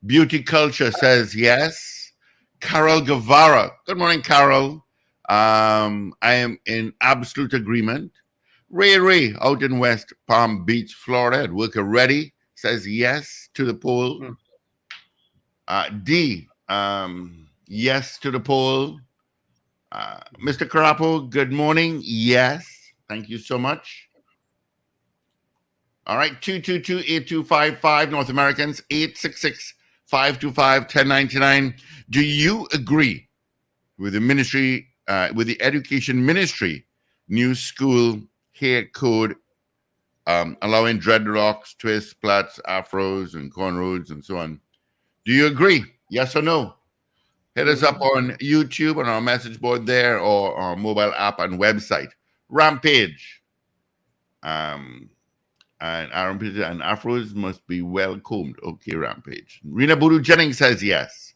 Beauty culture says yes. Carol Guevara. Good morning, Carol. I am in absolute agreement. Ray out in West Palm Beach, Florida, at Worker Ready says yes to the poll. D, yes to the poll. Mr. Carapo, good morning. Yes. Thank you so much. All right, 222-8255, North Americans, 866-525-1099. Do you agree with the ministry, with the Education Ministry new school hair code allowing dreadlocks, twists, plaits, afros, and cornrows, and so on? Do you agree? Yes or no? Hit us up on YouTube on our message board there, or our mobile app and website. Rampage. And armpits and afros must be well combed. Okay, Rampage. Rena Boodoo Jennings says yes.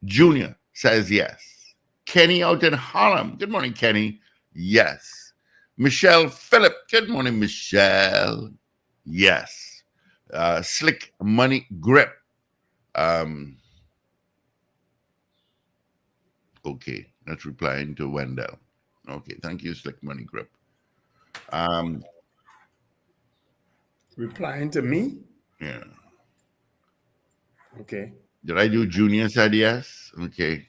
Junior says yes. Kenny out in Harlem. Good morning, Kenny. Yes. Michelle Phillip. Good morning, Michelle. Yes. Slick Money Grip. Okay, that's replying to Wendell. Okay, thank you, Slick Money Grip. replying to me. Yeah. Okay. Did I do Junior said yes? Okay.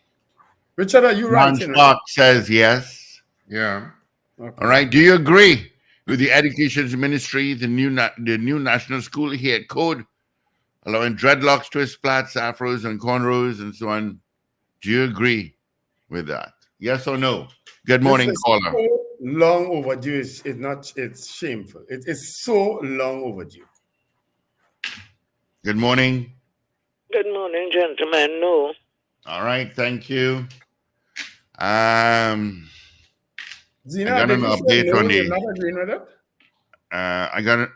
Richard, are you Ron writing? Stark says yes. Yeah. Okay. All right. Do you agree with the Education Ministry, the new national school hair code, allowing dreadlocks, twist plaits, afros, and cornrows, and so on? Do you agree with that? Yes or no? Good morning, This is caller. so long overdue. It's shameful. It is so long overdue. Good morning. Good morning, gentlemen. No. All right. Thank you. Zina, I got did an you say update no, on you're the. not agreeing with it? I got it.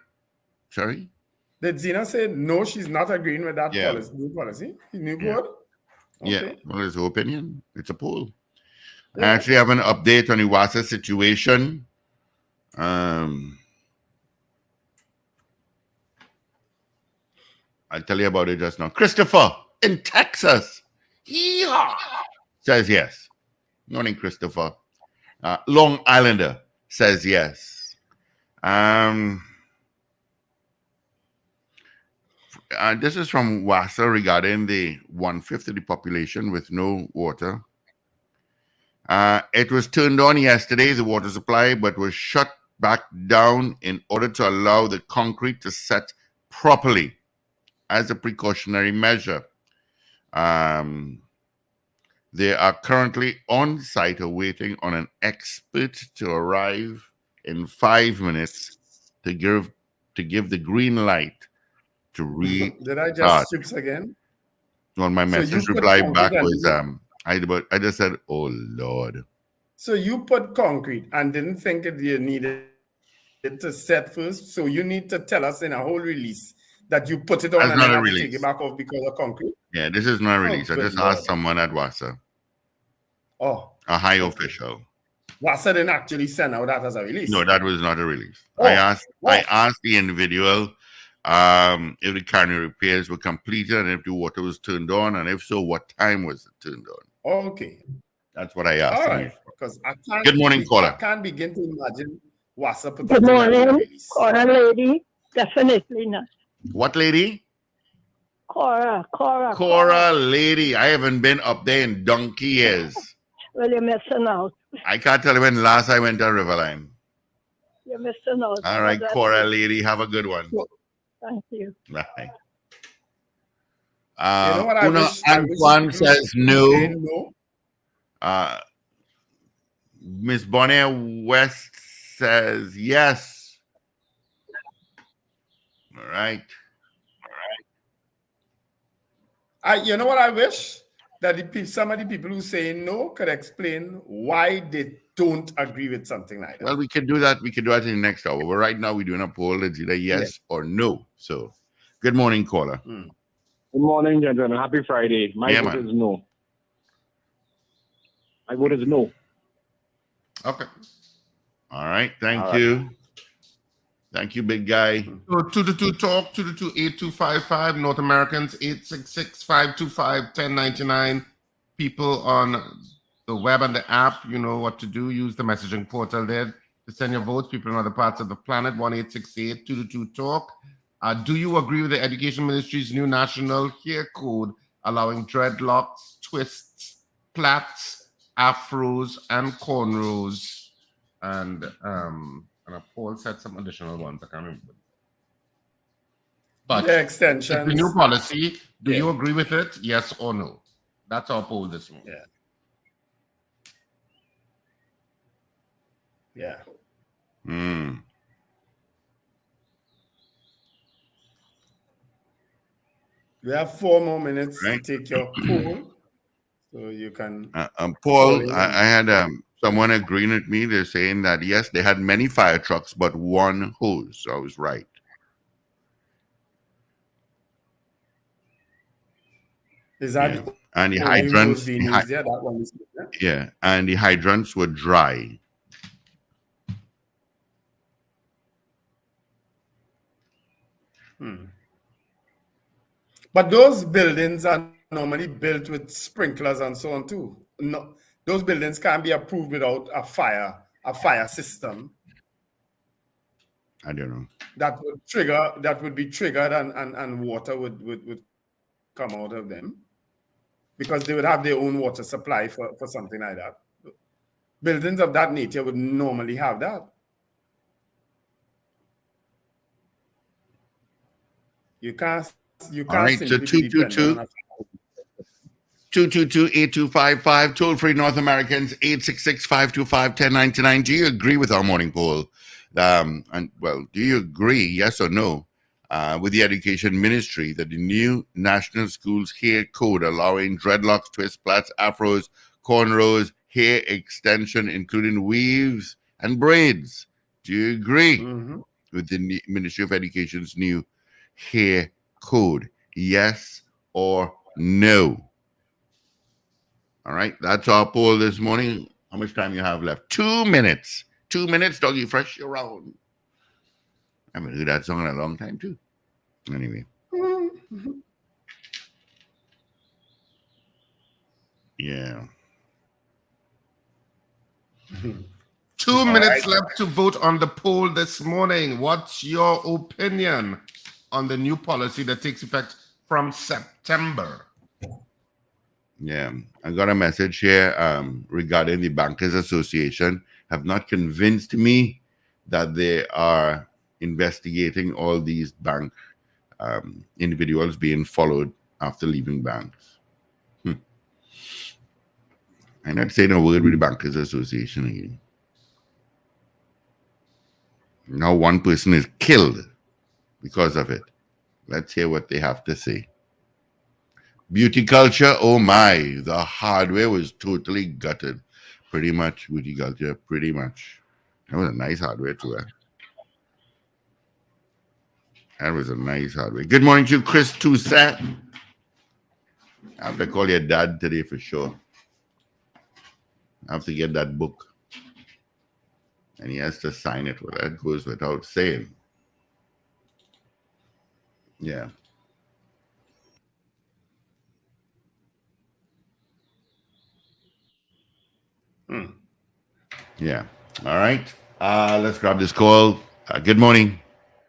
Sorry. Did Zina say no, she's not agreeing with that Yeah. policy, new policy? New Yeah. code? Yeah. Okay. Well, it's her opinion. It's a poll. I Yeah. actually have an update on the WASA situation. I'll tell you about it just now. Christopher in Texas. Yeehaw! Says yes. Morning, Christopher. Long Islander says yes. Um, this is from WASA regarding the 1/5 of the population with no water. It was turned on yesterday, the water supply, but was shut back down in order to allow the concrete to set properly as a precautionary measure. They are currently on site awaiting on an expert to arrive in 5 minutes to give the green light to Did I restart. just chips again? On my So you message put reply concrete back was I just said, oh Lord. So you put concrete and didn't think you needed it to set first. So you need to tell us in a whole release that you put it on That's and not then a have to take it release. back off because of concrete. Yeah, this is not a Oh, release. I good just Lord. asked someone at WASA, Oh, a high okay. official. WASA didn't actually send out that as a release. No, that was not a release. Oh, I wow. asked the individual if the carney repairs were completed and if the water was turned on, and if so, what time was it turned on? Okay. That's what I asked. All him. right. Because I Good morning, caller. can't begin to imagine WASA Good putting that in a morning, release. Cora lady. Definitely not. What lady? Cora. Lady. I haven't been up there in donkey years. Well, you're missing out. I can't tell you when last I went to Riverline. You're missing out. All right, Cora lady. Have a good one. Thank you. Bye. You know what I Una wish? Antoine says no. No. Miss Bonnet West says yes. All right. You know what I wish? That some of the people who say no could explain why they don't agree with something like that. Well, we can do that. We can do that in the next hour. But right now, we're doing a poll. It's either yes or no. So, good morning, caller. Good morning, gentlemen. Happy Friday. My Yeah, vote man. is no. My vote is no. Okay. All right. Thank All right. you. Thank you, big guy. So 222 talk 222-8255 North Americans 866-525-1099. People on the web and the app, you know what to do. Use the messaging portal there to send your votes. People in other parts of the planet 1-868-222 talk. Do you agree with the Education Ministry's new national hair code allowing dreadlocks, twists, plaits, afros, and cornrows? And Paul said some additional ones. I can't remember. But The it's a extensions. new policy. Do you agree with it? Yes or no? That's our poll this morning. Yeah. We have 4 more minutes to take your poll. So you can. Paul, I had someone agreeing with me. They're saying that, yes, they had many fire trucks, but one hose. So I was right. Is that and the only hydrants? hose being used there? That one is Yeah, and the hydrants were dry. But those buildings are normally built with sprinklers and so on too. No, those buildings can't be approved without a fire system. I don't know. That would be triggered and water would come out of them. Because they would have their own water supply for something like that. Buildings of that nature would normally have that. You can't All right, so simply be dependent on 222-8255, toll free North Americans, 866-525-1099. Do you agree with our morning poll? Do you agree, yes or no, with the Education Ministry that the new National Schools Hair Code allowing dreadlocks, twists, plaits, afros, cornrows, hair extension, including weaves and braids? Do you agree with the Ministry of Education's new hair code? Yes or no? All right, that's our poll this morning. How much time you have left? 2 minutes. 2 minutes, doggy fresh around. I haven't heard that song in a long time too. Anyway. Yeah. 2 minutes left to vote on the poll this morning. What's your opinion on the new policy that takes effect from September? Yeah, I got a message here regarding the Bankers Association. Have not convinced me that they are investigating all these bank individuals being followed after leaving banks. I'm not saying a word with the Bankers Association again. Now one person is killed because of it. Let's hear what they have to say. Beauty culture, oh my, the hardware was totally gutted. Pretty much, beauty culture, pretty much. That was a nice hardware too. That was a nice hardware. Good morning to you, Chris Toussaint. I have to call your dad today for sure. I have to get that book. And he has to sign it. Well, that goes without saying. Yeah. Yeah. All right. Let's grab this call. Good morning.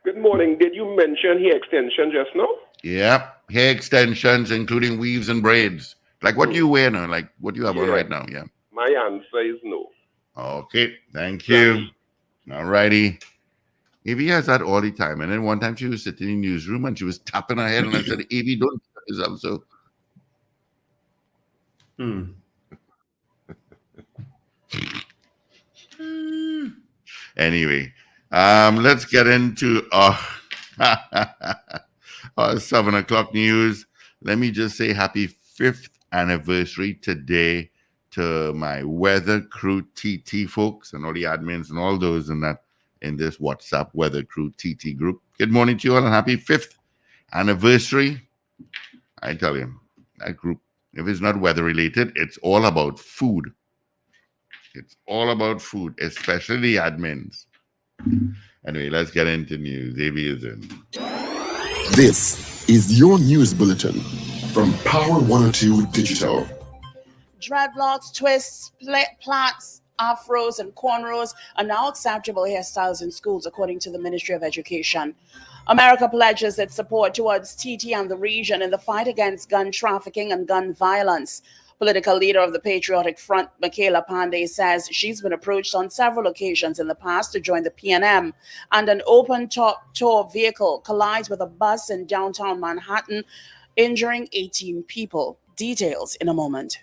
Good morning. Did you mention hair extension just now? Yeah. Hair extensions, including weaves and braids. Like what you wear now? Like what you have on right now? Yeah. My answer is no. Okay. Thank you. All righty. Evie has that all the time. And then one time she was sitting in the newsroom and she was tapping her head and I said, Evie, don't tap yourself. So. Anyway, let's get into our 7 o'clock news. Let me just say happy 5th anniversary today to my weather crew TT folks and all the admins and all those in this WhatsApp weather crew TT group. Good morning to you all and happy 5th anniversary. I tell you, that group, if it's not weather related, it's all about food. It's all about food, especially the admins. Anyway, let's get into news. Davey is in. This is your news bulletin from Power 102 Digital. Dreadlocks, twists, plaits, afros, and cornrows are now acceptable hairstyles in schools, according to the Ministry of Education. America pledges its support towards TT and the region in the fight against gun trafficking and gun violence. Political leader of the Patriotic Front, Michaela Pandey, says she's been approached on several occasions in the past to join the PNM, and an open-top tour vehicle collides with a bus in downtown Manhattan, injuring 18 people. Details in a moment.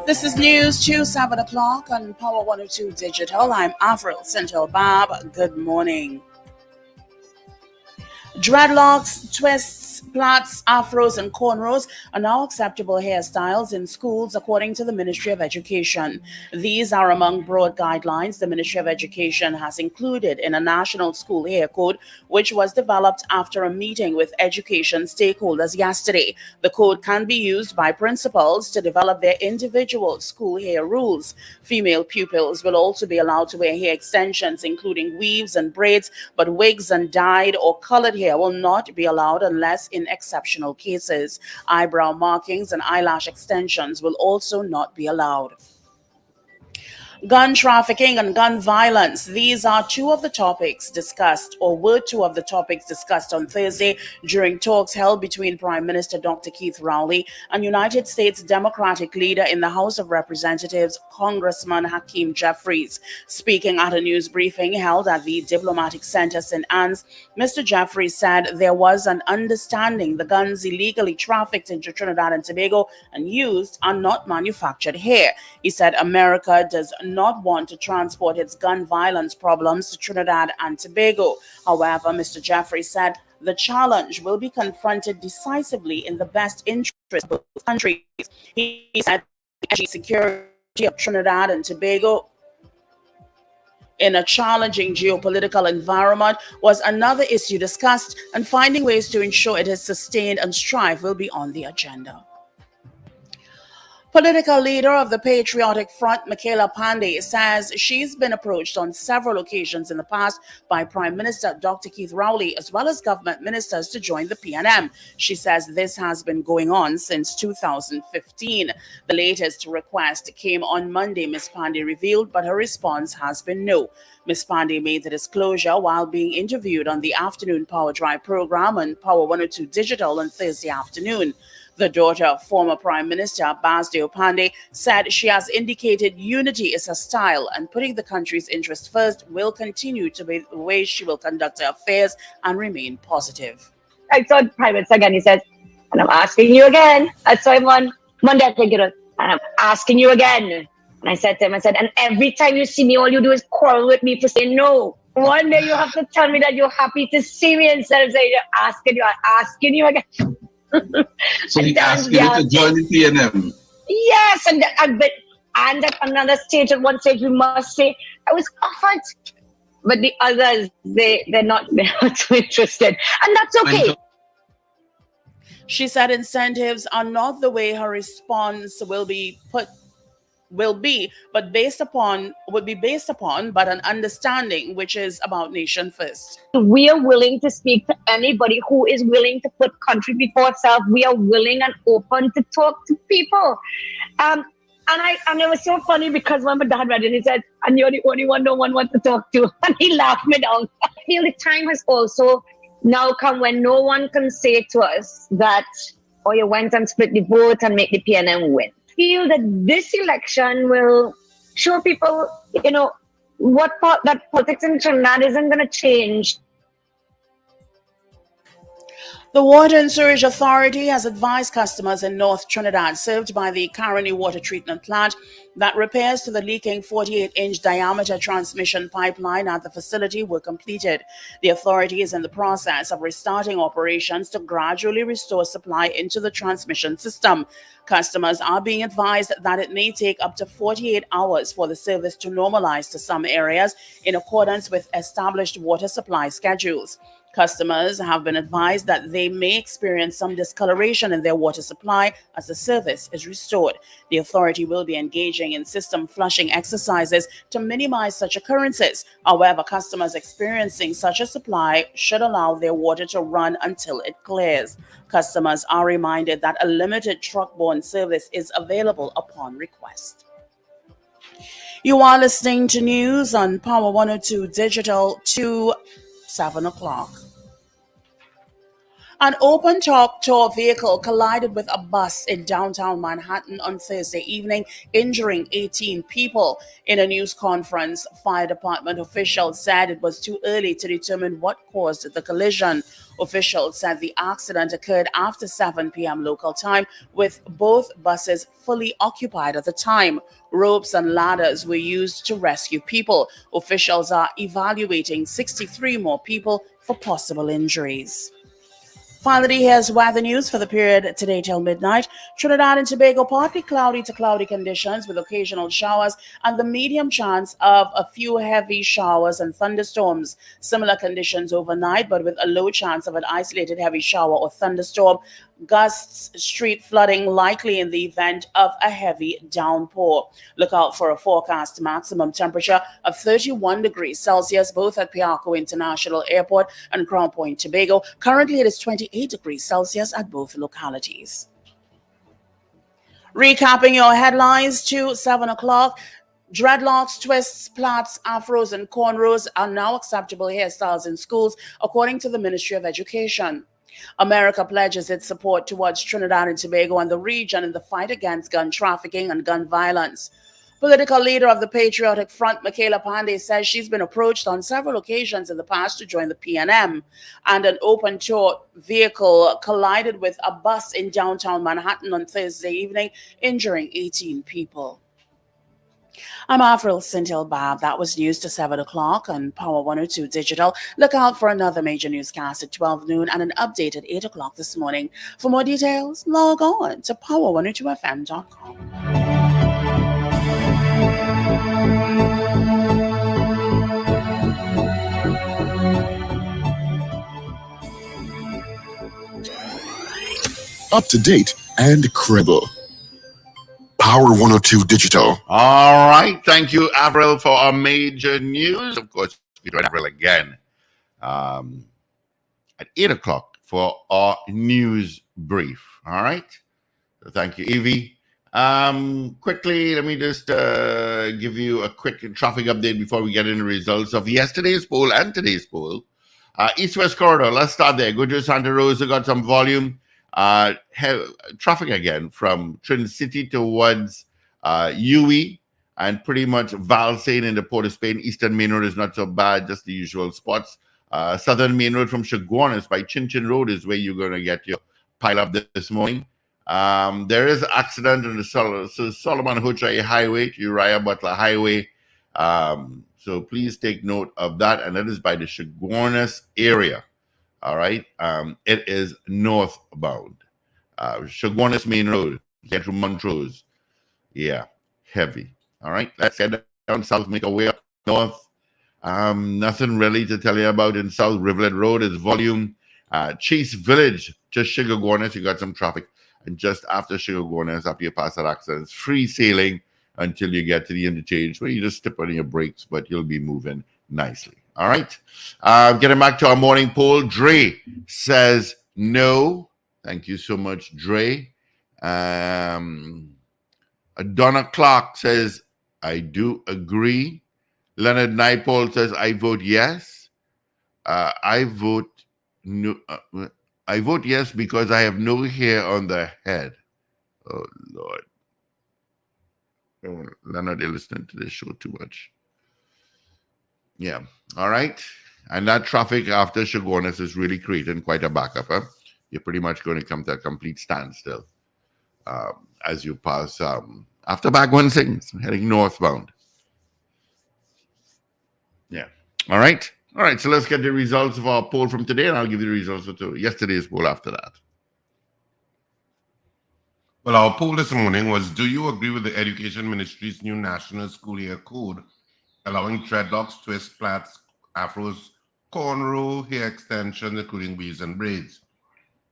This is news to 7 o'clock on Power 102 Digital. I'm Avril Central Bob. Good morning. Dreadlocks, twists, plaits, afros, and cornrows are now acceptable hairstyles in schools, according to the Ministry of Education. These are among broad guidelines the Ministry of Education has included in a national school hair code, which was developed after a meeting with education stakeholders yesterday. The code can be used by principals to develop their individual school hair rules. Female pupils will also be allowed to wear hair extensions, including weaves and braids, but wigs and dyed or colored hair will not be allowed unless in exceptional cases. Eyebrow markings and eyelash extensions will also not be allowed. Gun trafficking and gun violence. These are were two of the topics discussed on Thursday during talks held between Prime Minister Dr. Keith Rowley and United States Democratic leader in the House of Representatives, Congressman Hakeem Jeffries. Speaking at a news briefing held at the Diplomatic Center St. Anne's, Mr. Jeffries said there was an understanding the guns illegally trafficked into Trinidad and Tobago and used are not manufactured here. He said America does not want to transport its gun violence problems to Trinidad and Tobago. However, Mr. Jeffries said the challenge will be confronted decisively in the best interest of both countries. He said security of Trinidad and Tobago in a challenging geopolitical environment was another issue discussed, and finding ways to ensure it is sustained and strive will be on the agenda. Political leader of the Patriotic Front, Michaela Pandey, says she's been approached on several occasions in the past by Prime Minister Dr. Keith Rowley, as well as government ministers, to join the PNM. She says this has been going on since 2015. The latest request came on Monday, Ms. Pandey revealed, but her response has been no. Ms. Pandey made the disclosure while being interviewed on the afternoon Power Drive program on Power 102 Digital on Thursday afternoon. The daughter of former Prime Minister Basdeo Pandey said she has indicated unity is her style and putting the country's interest first will continue to be the way she will conduct her affairs and remain positive. I saw Prime Minister again. He said, and I'm asking you again. I saw him on Monday, I think it was, and I'm asking you again. And I said to him, and every time you see me, all you do is quarrel with me for saying no. One day you have to tell me that you're happy to see me instead of saying I'm asking you again. So he asked you to join the PNM. Yes, and at another stage, at one stage, we must say I was offered, but the others they're not so interested, and that's okay. She said incentives are not the way her response will be based upon, but an understanding which is about nation first. We are willing to speak to anybody who is willing to put country before self. We are willing and open to talk to people. And it was so funny because when my dad read it, he said, and you're the only one no one wants to talk to. And he laughed me down. I feel the time has also now come when no one can say to us that, oh, you went and split the vote and make the PNM win. Feel that this election will show people, that politics in Trinidad isn't going to change. The Water and Sewerage Authority has advised customers in North Trinidad served by the Caroni Water Treatment Plant that repairs to the leaking 48-inch diameter transmission pipeline at the facility were completed. The authority is in the process of restarting operations to gradually restore supply into the transmission system. Customers are being advised that it may take up to 48 hours for the service to normalize to some areas in accordance with established water supply schedules. Customers have been advised that they may experience some discoloration in their water supply as the service is restored. The authority will be engaging in system flushing exercises to minimize such occurrences. However, customers experiencing such a supply should allow their water to run until it clears. Customers are reminded that a limited truck-borne service is available upon request. You are listening to news on Power 102 Digital to 7 o'clock. An open-top tour vehicle collided with a bus in downtown Manhattan on Thursday evening, injuring 18 people. In a news conference, fire department officials said it was too early to determine what caused the collision. Officials said the accident occurred after 7 p.m. local time, with both buses fully occupied at the time. Ropes and ladders were used to rescue people. Officials are evaluating 63 more people for possible injuries. Finally, here's weather news for the period today till midnight. Trinidad and Tobago, partly cloudy to cloudy conditions with occasional showers and the medium chance of a few heavy showers and thunderstorms. Similar conditions overnight, but with a low chance of an isolated heavy shower or thunderstorm. Gusts, street flooding likely in the event of a heavy downpour. Look out for a forecast maximum temperature of 31 degrees Celsius, both at Piarco International Airport and Crown Point, Tobago. Currently, it is 28 degrees Celsius at both localities. Recapping your headlines to 7 o'clock. Dreadlocks, twists, plaits, afros, and cornrows are now acceptable hairstyles in schools, according to the Ministry of Education. America pledges its support towards Trinidad and Tobago and the region in the fight against gun trafficking and gun violence. Political leader of the Patriotic Front, Michaela Pandey, says she's been approached on several occasions in the past to join the PNM, and an open-tour vehicle collided with a bus in downtown Manhattan on Thursday evening, injuring 18 people. I'm Avril Sintil-Bab. That was news to 7 o'clock on Power 102 Digital. Look out for another major newscast at 12 noon and an update at 8 o'clock this morning. For more details, log on to power102fm.com. Up to date and credible. Power 102 Digital. All right. Thank you, Avril, for our major news. Of course, we join Avril again at 8 o'clock for our news brief. All right. So thank you, Evie. Quickly, let me just give you a quick traffic update before we get into the results of yesterday's poll and today's poll. East-West corridor, let's start there. Go to Santa Rosa, got some volume. Traffic again from Trinity City towards UE and pretty much Valsain in the Port of Spain. Eastern Main Road is not so bad, just the usual spots. Southern Main Road from Chaguanas by Chin Chin Road is where you're going to get your pile up this morning. There is an accident on the Solomon Hochai Highway to Uriah Butler Highway. So please take note of that. And that is by the Chaguanas area. All right. It is northbound. Chaguanas Main Road. Get to Montrose. Yeah. Heavy. All right. Let's head down south, make our way up north. Nothing really to tell you about in South Rivulet Road is volume. Chase Village to Chaguanas. You got some traffic. And just after Chaguanas, after you pass that accident, it's free sailing until you get to the interchange where you just step on your brakes, but you'll be moving nicely. All right. Getting back to our morning poll, Dre says no. Thank you so much, Dre. Donna Clark says, I do agree. Leonard Naipaul says, I vote yes. I vote no. I vote yes because I have no hair on the head. Oh, Lord. Oh, Leonard, you're listening to this show too much. Yeah. All right. And that traffic after Chaguanas is really creating quite a backup. Huh? You're pretty much going to come to a complete standstill as you pass after Bagwan Sings, heading northbound. Yeah. All right. All right. So let's get the results of our poll from today, and I'll give you the results of yesterday's poll after that. Well, our poll this morning was, do you agree with the Education Ministry's new National School Year Code allowing dreadlocks, twists, plaits, afros, cornrow, hair extensions, including weaves and braids?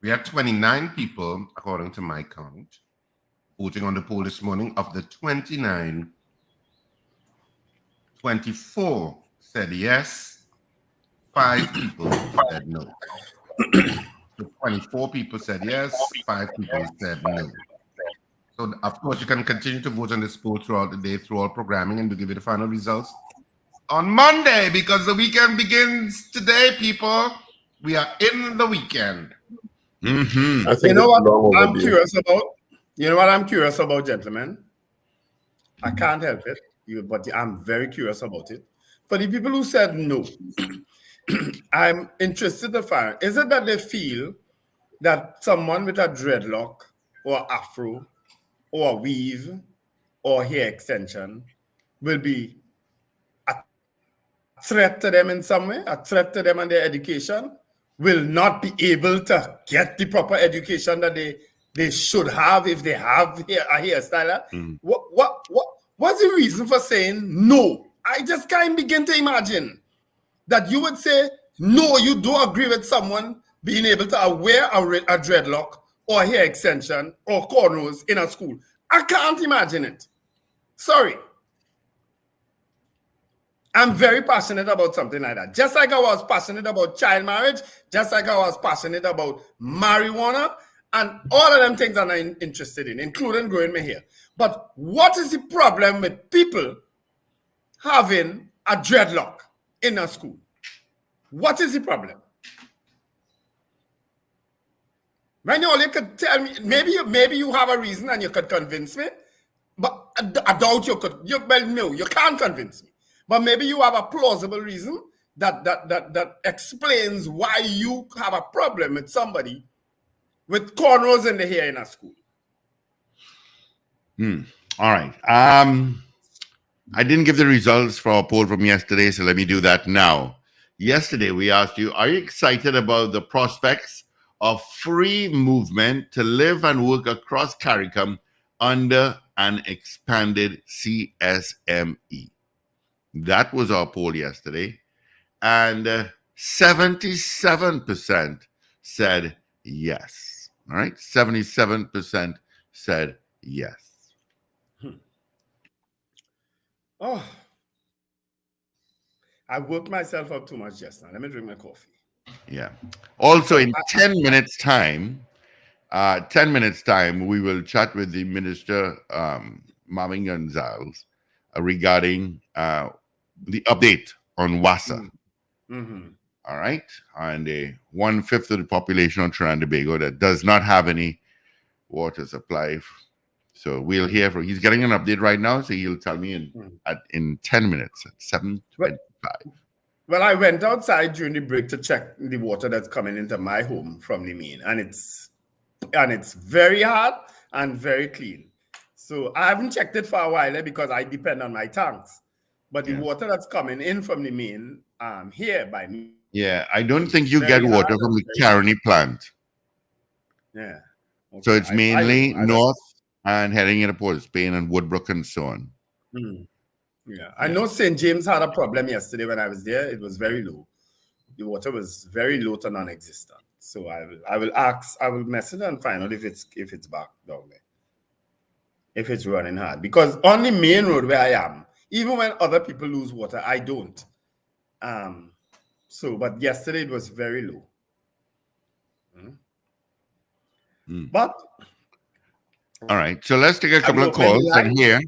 We had 29 people, according to my count, voting on the poll this morning. Of the 29, 24 said yes, 5 people said no. So 24 people said yes, 5 people said no. So, of course, you can continue to vote on this poll throughout the day, through all programming, and we'll give you the final results on Monday, because the weekend begins today, people. We are in the weekend. Mm-hmm. I think You know it's long what I'm overdue. curious about? You know what I'm curious about, gentlemen? I can't help it, but I'm very curious about it. For the people who said no, I'm interested to find, is it that they feel that someone with a dreadlock or afro or a weave or hair extension will be a threat to them in some way, a threat to them and their education, will not be able to get the proper education that they should have if they have a hairstyler? What's the reason for saying no? I just can't begin to imagine that you would say, no, you don't agree with someone being able to wear a dreadlock or a hair extension or cornrows in a school. I can't imagine it. Sorry. I'm very passionate about something like that. Just like I was passionate about child marriage, just like I was passionate about marijuana, and all of them things I'm interested in, including growing my hair. But what is the problem with people having a dreadlock in a school? What is the problem? Right now, you could tell me, maybe you have a reason and you could convince me, but I doubt you could. Well, no, you can't convince me. But maybe you have a plausible reason that explains why you have a problem with somebody with cornrows in the hair in a school. All right. I didn't give the results for our poll from yesterday, so let me do that now. Yesterday, we asked you, are you excited about the prospects of free movement to live and work across CARICOM under an expanded CSME? That was our poll yesterday. And 77% said yes. All right? 77% said yes. Oh, I woke myself up too much just now. Let me drink my coffee. Yeah. Also, in 10 minutes' time, we will chat with the Minister, Marvin Gonzalez, regarding the update on WASA. All right. And 1/5 of the population of Trinidad and Tobago that does not have any water supply. So we'll hear from, he's getting an update right now. So he'll tell me in 10 minutes at 7:25. Well, I went outside during the break to check the water that's coming into my home from the main, and it's very hard and very clean. So I haven't checked it for a while because I depend on my tanks. But the water that's coming in from the main here by me. Yeah, I don't think you get water from the Caroni plant. Yeah. Okay. So it's mainly north and heading into Port of Spain and Woodbrook and so on. Yeah, I know St. James had a problem yesterday when I was there. It was very low. The water was very low to non-existent. So I will message and find out if it's back down there, if it's running hard. Because on the main road where I am, even when other people lose water, I don't. But yesterday it was very low. But all right, so let's take a couple of calls and here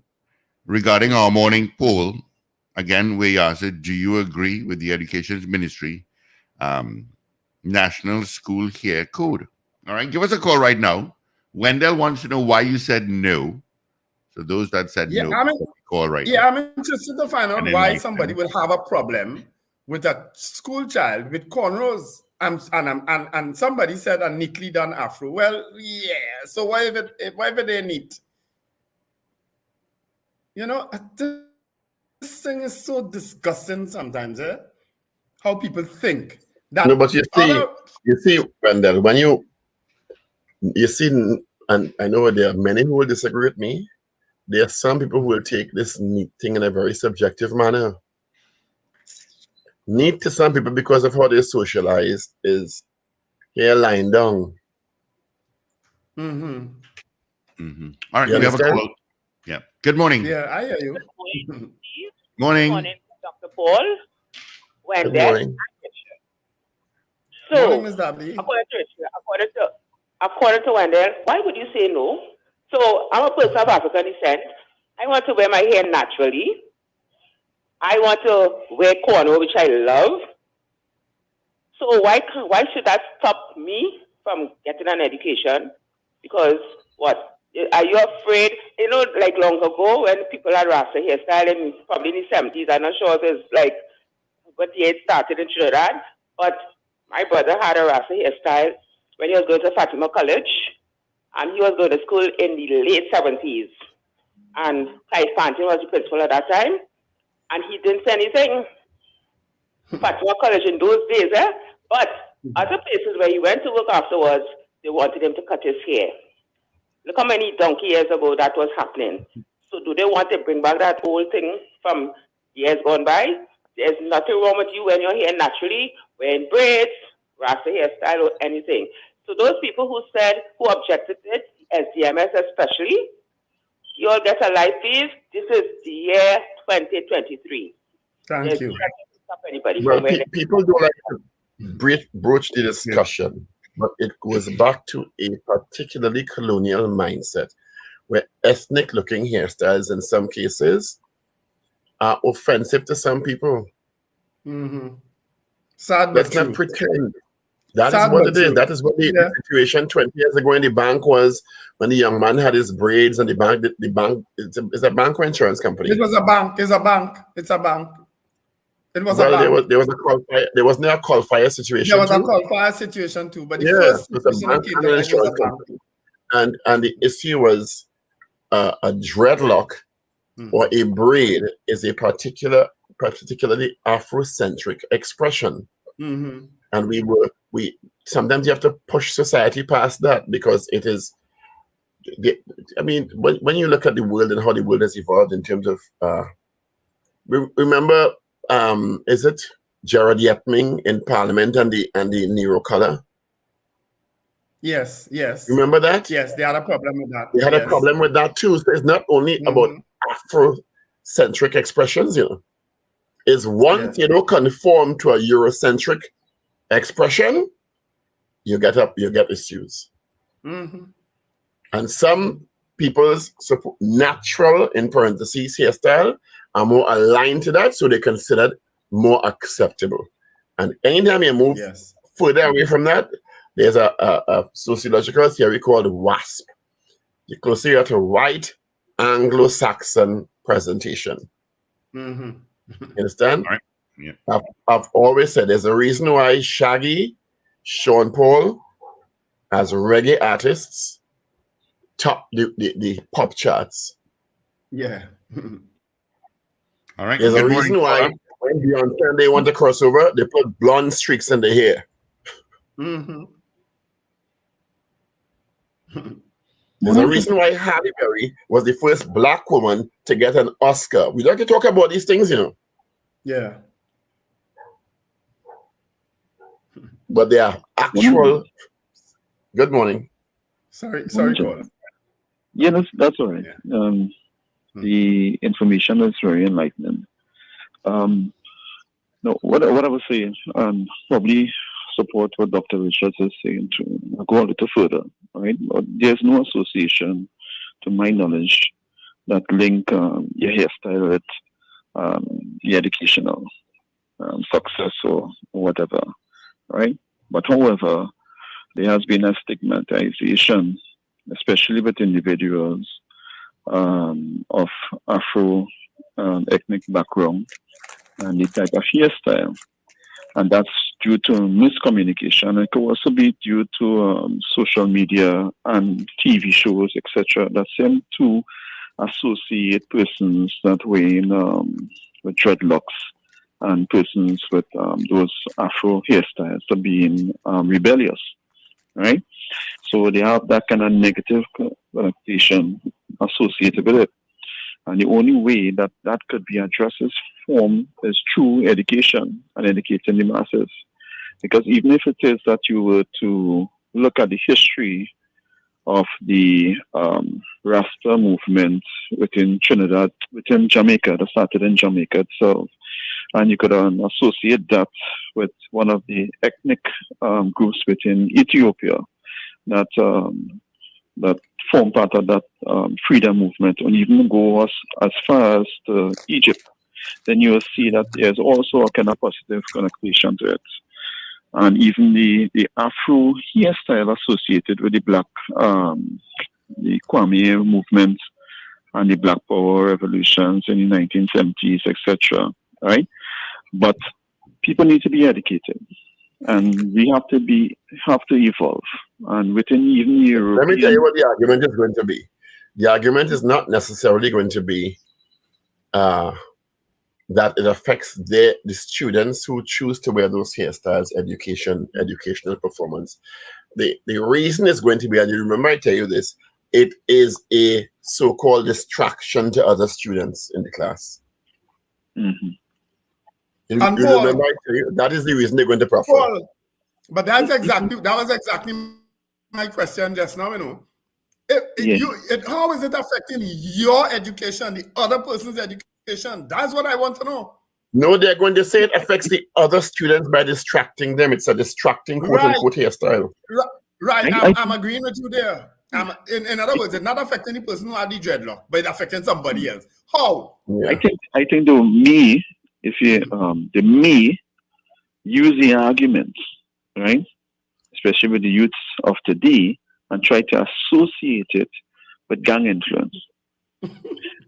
regarding our morning poll. Again, we asked, do you agree with the Education Ministry National School Here Code? All right, give us a call right now. Wendell wants to know why you said no. So those that said no, call right now. I'm interested to find out why somebody will have a problem with a school child with cornrows. And somebody said a neatly done afro. Well, yeah. So why if they neat? You know, this thing is so disgusting sometimes, how people think. That no, but you see, Wendell, when you see, and I know there are many who will disagree with me. There are some people who will take this neat thing in a very subjective manner. Neat to some people because of how they socialize is hair lying down. All right, we have a call. Yeah. Good morning. Yeah, I hear you. Morning. Good morning, Dr. Paul. Good morning. So, morning, Ms. Dabney. according to Wendell, why would you say no? So, I'm a person of African descent. I want to wear my hair naturally. I want to wear cornrow, which I love. So why should that stop me from getting an education? Because what? Are you afraid? You know, like long ago when people had Rasta hairstyle in probably in the 70s, I'm not sure if it's like what year it started in Trinidad, but my brother had a Rasta hairstyle when he was going to Fatima College, and he was going to school in the late 70s. And Clive Pantin was the principal at that time, and he didn't say anything. Fatima College in those days, but other places where he went to work afterwards, they wanted him to cut his hair. Look how many donkey years ago that was happening. So do they want to bring back that old thing from years gone by? There's nothing wrong with you wearing your hair naturally, wearing braids, Rasta hairstyle, or anything. So those people who objected to it, SDMS especially, you all get a life, please. This is the year 2023. Thank you. Well, people don't like to broach the discussion, but it goes back to a particularly colonial mindset where ethnic-looking hairstyles in some cases are offensive to some people. Sad, let's not pretend. That is what it is. That is what the situation 20 years ago in the bank was when the young man had his braids and the bank, it's a bank or insurance company? It was a bank. It's a bank. It's a bank. It was well, a bank. There was a call fire. There wasn't a call fire situation. There was a call fire situation too. But the first situation that came to mind was a bank. And the issue was a dreadlock or a braid is a particularly Afrocentric expression. And we sometimes you have to push society past that because it is I mean, when you look at the world and how the world has evolved in terms of, remember, is it Gerard Yetming in Parliament and the Nero color? Yes. Remember that? Yes, they had a problem with that. They had a problem with that too. So it's not only about Afrocentric expressions, It's once conform to a Eurocentric expression, you get issues. And some people's natural, in parentheses, hairstyle are more aligned to that, so they're considered more acceptable. And anytime you move further away from that, there's a sociological theory called WASP. You're closer to white Anglo-Saxon presentation. You understand? Right. Yeah. I've always said there's a reason why Shaggy, Sean Paul, as reggae artists, top the pop charts. Yeah. All right. There's a reason why when Beyonce and they want to cross over, they put blonde streaks in the hair. There's a reason why Halle Berry was the first black woman to get an Oscar. We like to talk about these things, Yeah. But they are actual. Good morning. Sorry, Colin. Yeah, that's all right. The information is very enlightening. No, what I was saying, probably support what Dr. Richards is saying to go a little further, right? But there's no association, to my knowledge, that link your hairstyle with your educational success or whatever, right? But however, there has been a stigmatization, especially with individuals of Afro ethnic background and the type of hairstyle. And that's due to miscommunication. It could also be due to social media and TV shows, etc., that seem to associate persons that wear with dreadlocks and persons with those Afro hairstyles to being rebellious, right? So they have that kind of negative connotation associated with it. And the only way that could be addressed is through education and educating the masses. Because even if it is that you were to look at the history of the Rasta movement within Trinidad, within Jamaica, that started in Jamaica itself, and you could associate that with one of the ethnic groups within Ethiopia that form part of that freedom movement, and even go as far as to Egypt, then you will see that there's also a kind of positive connotation to it. And even the Afro hairstyle associated with the Black, the Kwame movement and the Black Power revolutions in the 1970s, etc. Right? But people need to be educated, and we have to evolve. And within even Europe, let me tell you what the argument is going to be. The argument is not necessarily going to be that it affects the students who choose to wear those hairstyles, educational performance. The reason is going to be, and you remember I tell you this, it is a so-called distraction to other students in the class. You remember I tell you, that is the reason they're going to profile. But that was exactly my question just now, how is it affecting your education, the other person's education? That's what I want to know. No, they're going to say it affects the other students by distracting them. It's a distracting quote-unquote hairstyle. Right. I'm agreeing with you there. In other words, it's not affecting the person who had the dreadlock, but it's affecting somebody else. How? Yeah. I think if you the me use the arguments, right? Especially with the youths of today, and try to associate it with gang influence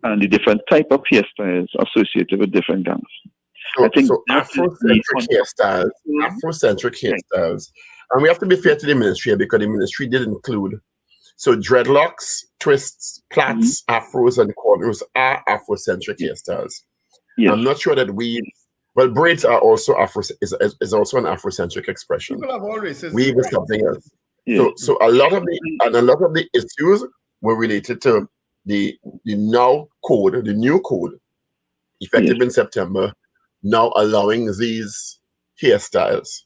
and the different type of hairstyles associated with different gangs. So Afrocentric hairstyles, and we have to be fair to the ministry because the ministry did include, so dreadlocks, twists, plaits, afros, and cornrows are Afrocentric hairstyles. Yes. I'm not sure that braids are also is also an Afrocentric expression. People have all races. Weave is something else. Yeah. So a lot of the issues were related to the new code, effective in September, now allowing these hairstyles.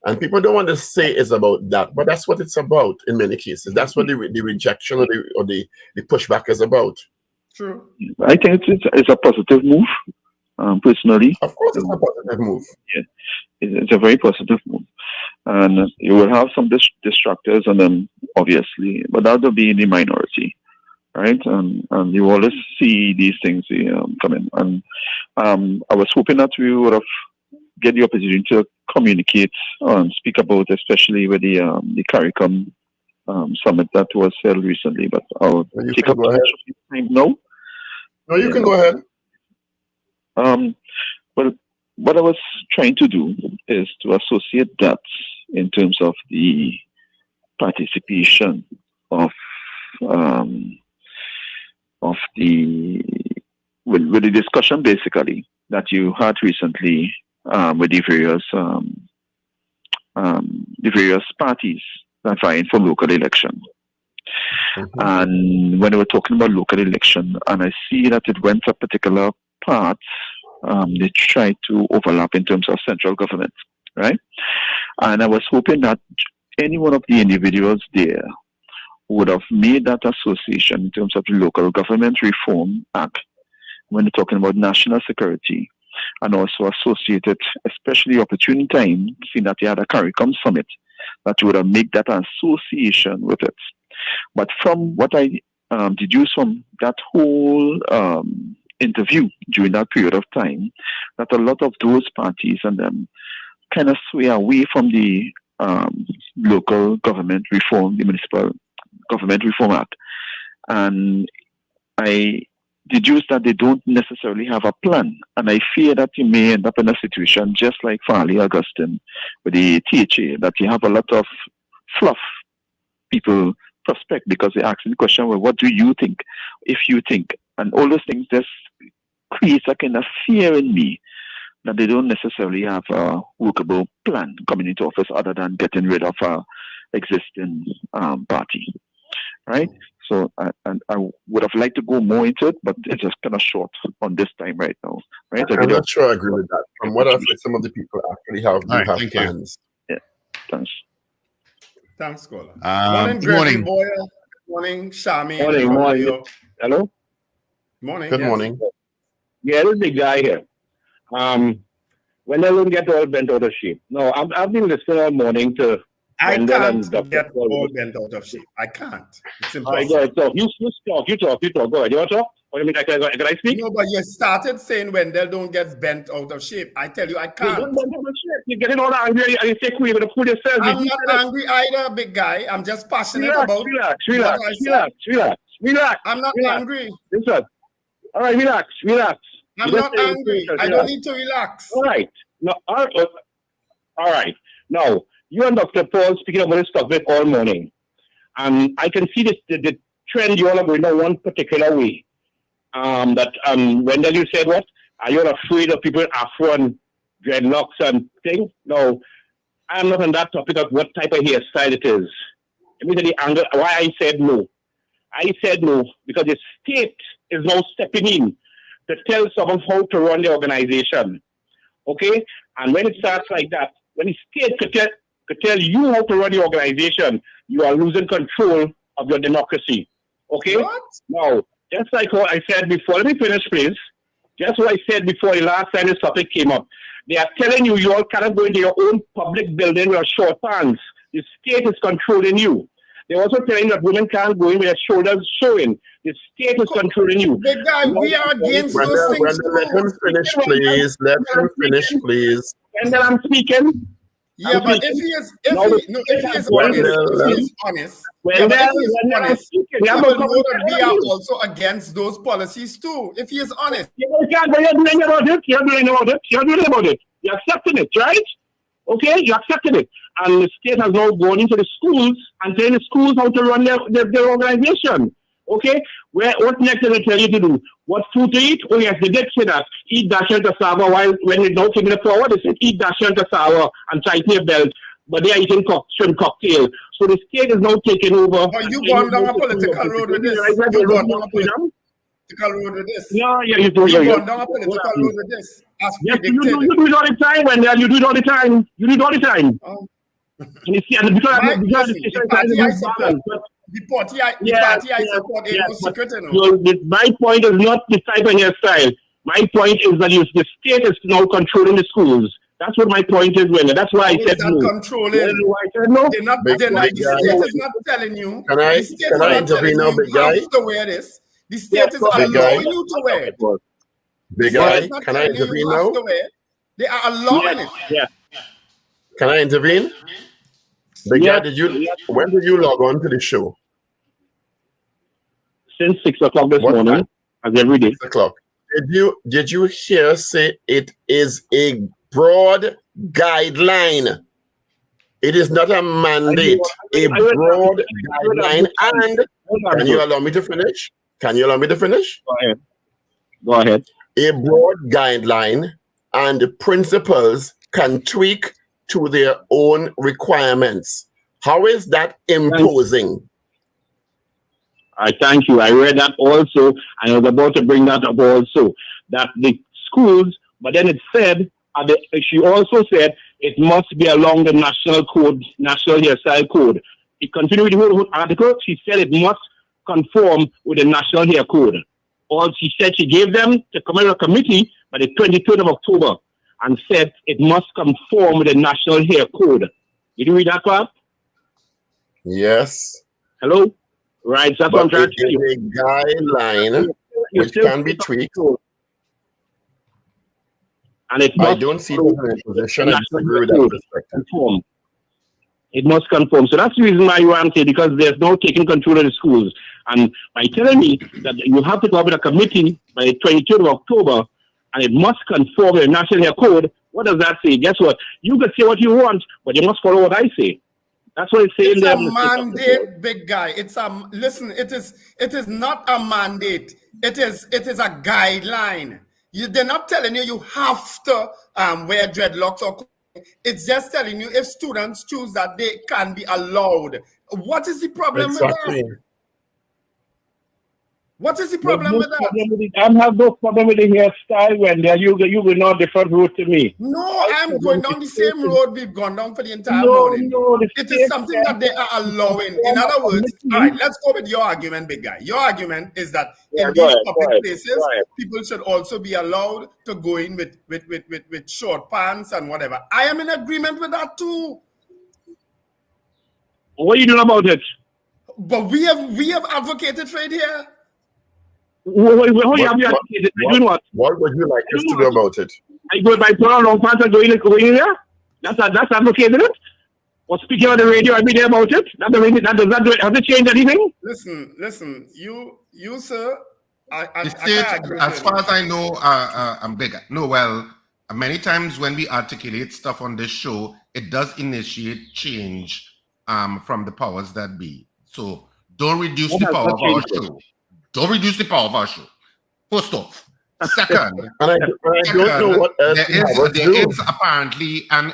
And people don't want to say it's about that, but that's what it's about in many cases. That's what the rejection or the pushback is about. True. I think it's a positive move, personally. Of course, it's a positive move. Yeah, it's a very positive move. And you will have some distractors, and then obviously, but that will be in the minority, right? And you always see these things come in. And I was hoping that we would have get the opportunity to communicate and speak about, especially with the CARICOM summit that was held recently. But I'll take up the time now. No, you can go ahead. Well, what I was trying to do is to associate that in terms of the participation of the with the discussion basically that you had recently with the various parties that vying for local election. Mm-hmm. And when we were talking about local election, and I see that it went a particular part, they tried to overlap in terms of central government, right? And I was hoping that any one of the individuals there would have made that association in terms of the Local Government Reform Act when they're talking about national security, and also associated, especially opportune time, seeing that you had a CARICOM summit, that you would have made that association with it. But from what I deduced from that whole interview during that period of time, that a lot of those parties and them kind of sway away from the local government reform, the Municipal Government Reform Act. And I deduce that they don't necessarily have a plan. And I fear that you may end up in a situation just like Farley Augustine with the THA, that you have a lot of fluff people prospect because they ask the question, well, what do you think? If you think, and all those things just creates a kind of fear in me that they don't necessarily have a workable plan coming into office other than getting rid of a existing party, right? So I would have liked to go more into it, but it's just kind of short on this time right now, right? I'm not sure I agree with that. From what I've heard, some of the people actually have plans. Yeah, thanks. Thanks, Scholar. Morning, Good morning. Boyer. Morning, Shami. Morning. Hello? Morning. Good morning. Yeah, this big guy here. When they don't get all bent out of shape. No, I've been listening all morning to I Wendell can't and Dr. get Paul. all bent out of shape. I can't. It's All right, go impossible. ahead, talk. You talk. Go ahead. You want to talk? Or you mean can I speak? No, but you started saying Wendell don't get bent out of shape. I tell you, I You can't. don't bend out of shape. You're getting all angry and you say, you're going to pull yourself. I'm not angry either, big guy. I'm just passionate about what I said. Relax. I'm not angry. Listen. All right, relax. I'm not angry. I don't need to relax. All right. No, all right. Now, you and Dr. Paul speaking about this topic all morning. And I can see the trend you all are going on one particular way. That Wendell, you said what? Are you afraid of people afro and dreadlocks and things? No, I'm not on that topic of what type of hairstyle it is. Let me tell you the angle why I said no. I said no because the state is now stepping in to tell someone how to run the organization. Okay? And when it starts like that, when the state could tell you how to run the organization, you are losing control of your democracy. Okay? What? Now, just like what I said before, let me finish, please. Just what I said before the last time this topic came up. They are telling you all cannot go into your own public building with short pants. The state is controlling you. They're also telling you that women can't go in with their shoulders showing. The state is controlling you. Big guy, we are against those things. Let him finish, please. Let him finish, please. And then I'm speaking. Yeah, but if he is honest, he will know that we are also against those policies too. If he is honest. You're doing about it. You're accepting it, right? Okay, you're accepting it. And the state has now gone into the schools and telling the schools how to run their organization. Okay? What next did they tell you to do? What food to eat? Oh yes, they did say that. Eat dash and cassava while when they don't take it forward, they said eat dash and cassava and tighten your belt. but they are eating shrimp cocktail. So the state is now taking over. But you gone down a political road with this. You gone down a political road with this. Yeah, you gone down a political road with this. As yes, predicted. you do it all the time, Wendell. You do it all the time. You do it all the time. And you see, and because the party I support ain't no secret, you know. So my point is not the type of hairstyle. My point is that the state is now controlling the schools. That's what my point is, Wendell. That's why I said no. Controlling. The state is not telling you. Can I intervene now, big guy? You have to wear this. The state is allowing you to wear it. Big guy, can I intervene now? They are allowing it. Yeah. Can I intervene? Big guy, when did you log on to the show? Since 6 o'clock this morning, as every day. 6 o'clock. Did you hear say it is a broad guideline? It is not a mandate. A broad guideline. And can you allow me to finish? Go ahead. A broad guideline, and the principals can tweak to their own requirements. How is that imposing? I thank you. I read that also. I was about to bring that up also. That the schools, but then it said, she also said it must be along the national code, national hairstyle code. It continued with the whole article. She said it must conform with the national hair code. All she said, she gave them to come to a committee by the 23rd of October and said it must conform with the national hair code. Did you read that part? Yes. Hello? Right, that's what I'm trying to tell you. A guideline which can be tweaked. And it I don't see the position. I disagree with that perspective. It must conform. So that's the reason why you want to say, because there's no taking control of the schools. And by telling me that you have to go up with a committee by the 23rd of October, and it must conform with the National Hair Code, what does that say? Guess what? You can say what you want, but you must follow what I say. That's what it's saying there. It's a mandate, big guy. Listen, it is not a mandate. It is a guideline. They're not telling you have to wear dreadlocks or. It's just telling you if students choose that, they can be allowed. What is the problem with that? What is the problem with that? I have no problem with the hairstyle when you will not different route to me. No, I'm going down the same road we've gone down for the entire morning. It is something that they are allowing. In other words, all right, let's go with your argument, big guy. Your argument is that in these public places, people should also be allowed to go in with short pants and whatever. I am in agreement with that too. What are you doing about it? But we have advocated for it here. What would you like us to do about it? I go by put on long pants and going there? That's advocating it? Or speaking on the radio every day about it? Has it changed anything? Listen, you sir, as far as I know, I'm bigger. No, well, many times when we articulate stuff on this show, it does initiate change from the powers that be. So don't reduce the power of our show. Don't reduce the power of our show. First off. Second, and I don't know what else there is apparently some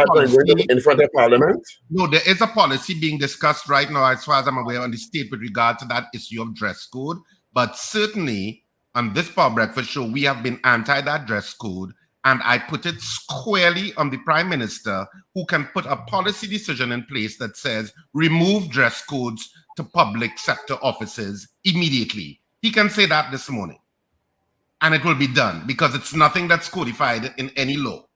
policy in front of Parliament. No, there is a policy being discussed right now, as far as I'm aware, on the state with regard to that issue of dress code. But certainly on this Power Breakfast show, we have been anti that dress code. And I put it squarely on the Prime Minister, who can put a policy decision in place that says remove dress codes to public sector offices immediately. He can say that this morning. And it will be done because it's nothing that's codified in any law.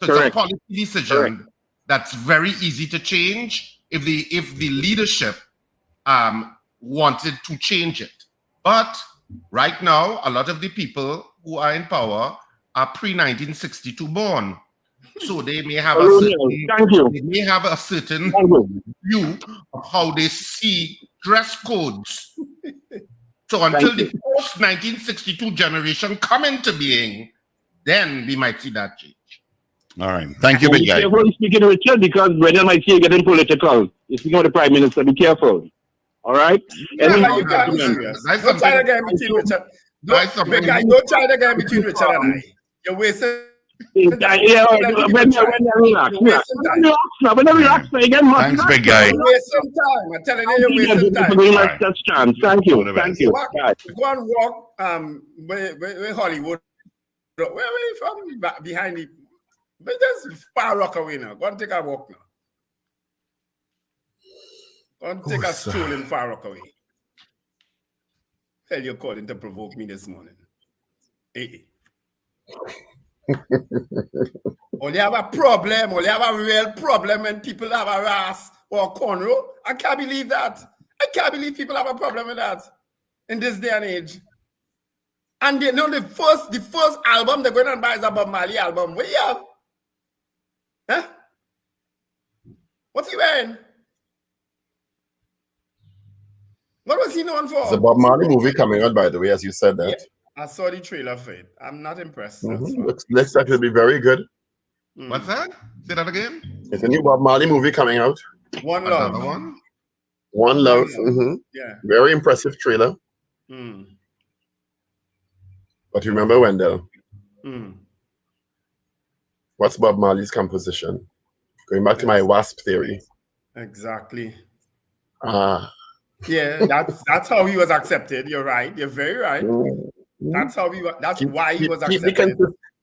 So it's a policy decision that's very easy to change if the leadership wanted to change it. But right now, a lot of the people who are in power are pre-1962 born. So they may have a certain view of how they see dress codes. So until the post-1962 generation come into being, then we might see that change. All right. Thank you, big guy. Be careful speaking to Richard because Brendan might see you getting political. If you know the Prime Minister, be careful. All right? Yeah, you can't be serious. Don't try to get between Richard. Don't try to get between Richard and I. You're wasting Yeah, when you relax. When you relax, again, thanks, big guy. You're wasting time. I'm telling you, you're wasting time. Right. That's chance. Thank you. Thank you. Go and walk where Hollywood. Where you from? Behind the. But just Far Rockaway now. Go and take a walk now. Go and take a stroll in Far Rockaway. Hell, you're calling to provoke me this morning. Hey. Only have a problem, only have a real problem when people have a ras or cornrow. I can't believe that. I can't believe people have a problem with that in this day and age. And they know the first album they're going to buy is a Bob Marley album. What do you have? Huh? What's he wearing? What was he known for? It's a Bob Marley movie coming out, by the way, as you said that. Yeah, I saw the trailer for it. I'm not impressed. Looks like it'll be very good. What's that? Say that again. It's a new Bob Marley movie coming out. One Love. Another one? One Love. Yeah. Very impressive trailer. But you remember, Wendell? What's Bob Marley's composition? Going back to my WASP theory. Exactly. Yeah, that's how he was accepted. You're right. You're very right. That's how why he was accepted.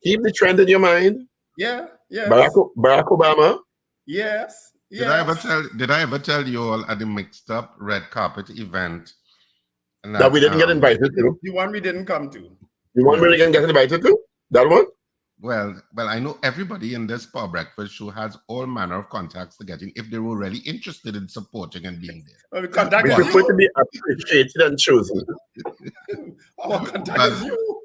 Keep the trend in your mind. Yeah. Barack Obama. Yes. Did I ever tell you all at the mixed up red carpet event that we didn't get invited to? The one we didn't come to. The one we didn't get invited to? That one? Well, I know everybody in this Power Breakfast show has all manner of contacts to get in if they were really interested in supporting and being there. Well, we contact we prefer to be appreciated and chosen. Our contact is you.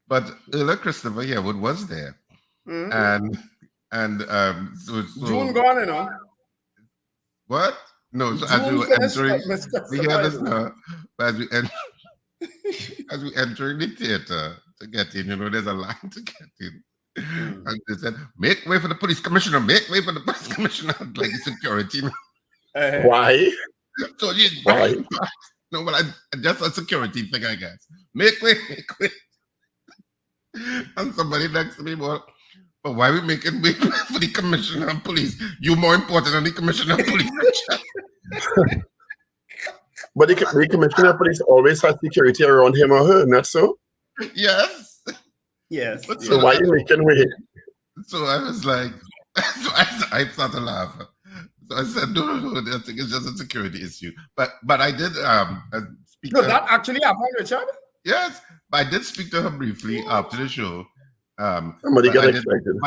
But Earl Christopher Harewood was there, and so June gone, you know. What? No, so as we were entering, we hear this now. As we entering the theater to get in, you know, there's a line to get in. And they said, make way for the police commissioner, make way for the police commissioner, like security. Why? So why? No, but just a security thing, I guess. Make way. And somebody next to me, well, but why are we making way for the commissioner of police? You more important than the commissioner of police. But the commissioner of police always has security around him or her, not so? Yes. So why are you making way? So I was like, so I started to laugh. So I said, no, I think it's just a security issue. But I did speak No, to that actually happened, Richard? Yes, but I did speak to her briefly after the show. Somebody got excited.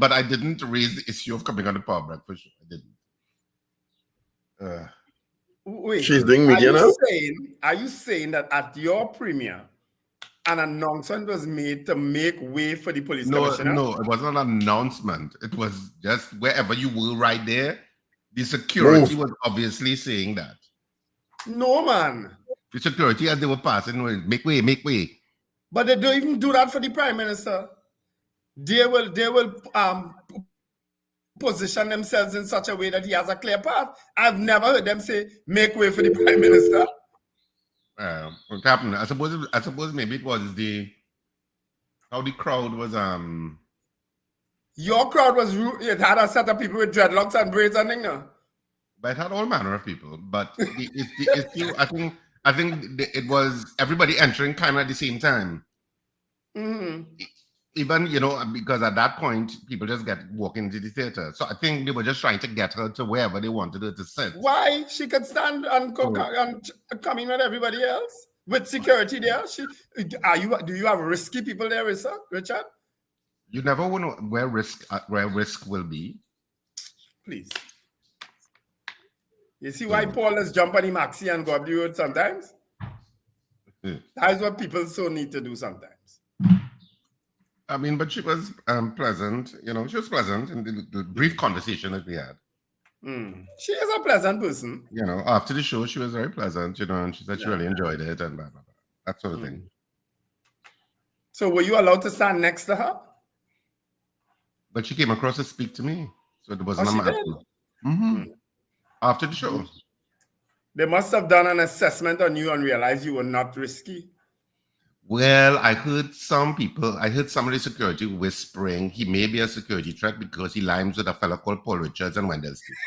But I didn't raise the issue of coming on the Power Breakfast show. I didn't. Wait, she's doing media now? Are you saying that at your premiere, an announcement was made to make way for the police commissioner? No, it wasn't an announcement. It was just wherever you were right there. The security was obviously saying that. No, man. The security, as they were passing, make way. But they don't even do that for the prime minister. They will position themselves in such a way that he has a clear path. I've never heard them say, make way for the prime minister. What happened? I suppose maybe it was how the crowd was. Your crowd was it had a set of people with dreadlocks and braids and things. But it had all manner of people. But it's still, I think it was everybody entering kind of at the same time. Even, you know, because at that point, people just walk into the theater. So I think they were just trying to get her to wherever they wanted her to sit. Why? She could stand and come in with everybody else with security there. Do you have risky people there, Richard? You never know where risk will be. Please. You see why Paul is jump on the maxi and go up the road sometimes? That's what people so need to do sometimes. I mean, but she was pleasant. You know, she was pleasant in the brief conversation that we had. She is a pleasant person. You know, after the show, she was very pleasant, you know, and she said she really enjoyed it and blah, blah, blah. That sort of thing. So were you allowed to stand next to her? But she came across to speak to me. So it wasn't a matter. After the show. They must have done an assessment on you and realized you were not risky. Well, I heard some somebody security whispering he may be a security threat because he limes with a fellow called Paul Richards and Wendell Street.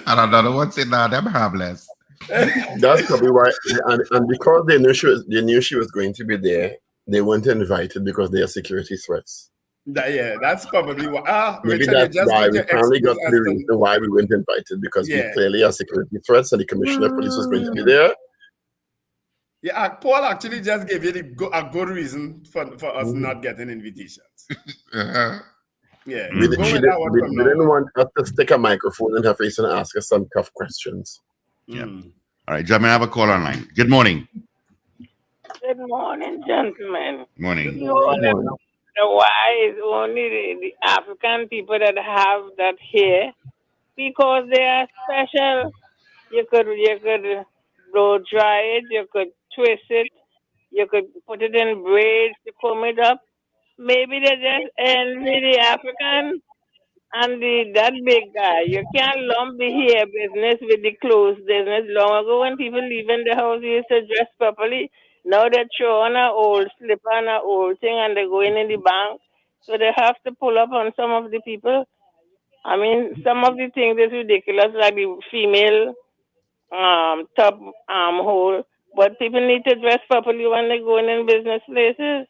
And another one said, "Nah, them harmless." That's probably why, and because they knew she was going to be there, they weren't invited because they are security threats. That's probably why. Maybe Richard, that's why we finally got the reason why we weren't invited, because we clearly are security threats, and the commissioner of police was going to be there. Yeah, Paul actually just gave you a good reason for us not getting invitations. Yeah, We didn't want us to stick a microphone in her face and ask her some tough questions. Yeah. All right, gentlemen, I have a call online. Good morning. Good morning, gentlemen. Morning. You all know why it's only the African people that have that hair, because they are special. You could blow dry it, you could twist it, you could put it in braids to comb it up. Maybe they just envy the African and that big guy. You can't lump the hair business with the clothes business. Long ago, when people leaving the house, used to dress properly. Now they throw on an old slipper and an old thing, and they go in the bank. So they have to pull up on some of the people. I mean, some of the things is ridiculous, like the female top armhole. But people need to dress properly when they go in business places.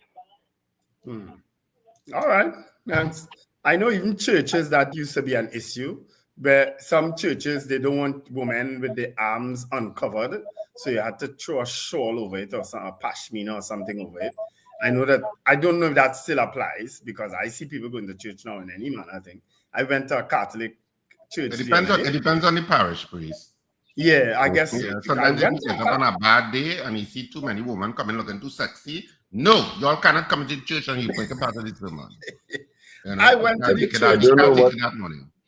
All right. Thanks. I know even churches that used to be an issue, but some churches, they don't want women with their arms uncovered. So you had to throw a shawl over it or a pashmina or something over it. I don't know if that still applies, because I see people going to church now in any manner. I think I went to a Catholic church. It depends on the parish priest. Yeah, I guess. Yeah, sometimes you can get up on a bad day and you see too many women coming looking too sexy. No, y'all cannot come into church and you take a part of this woman. You know, I went to the church.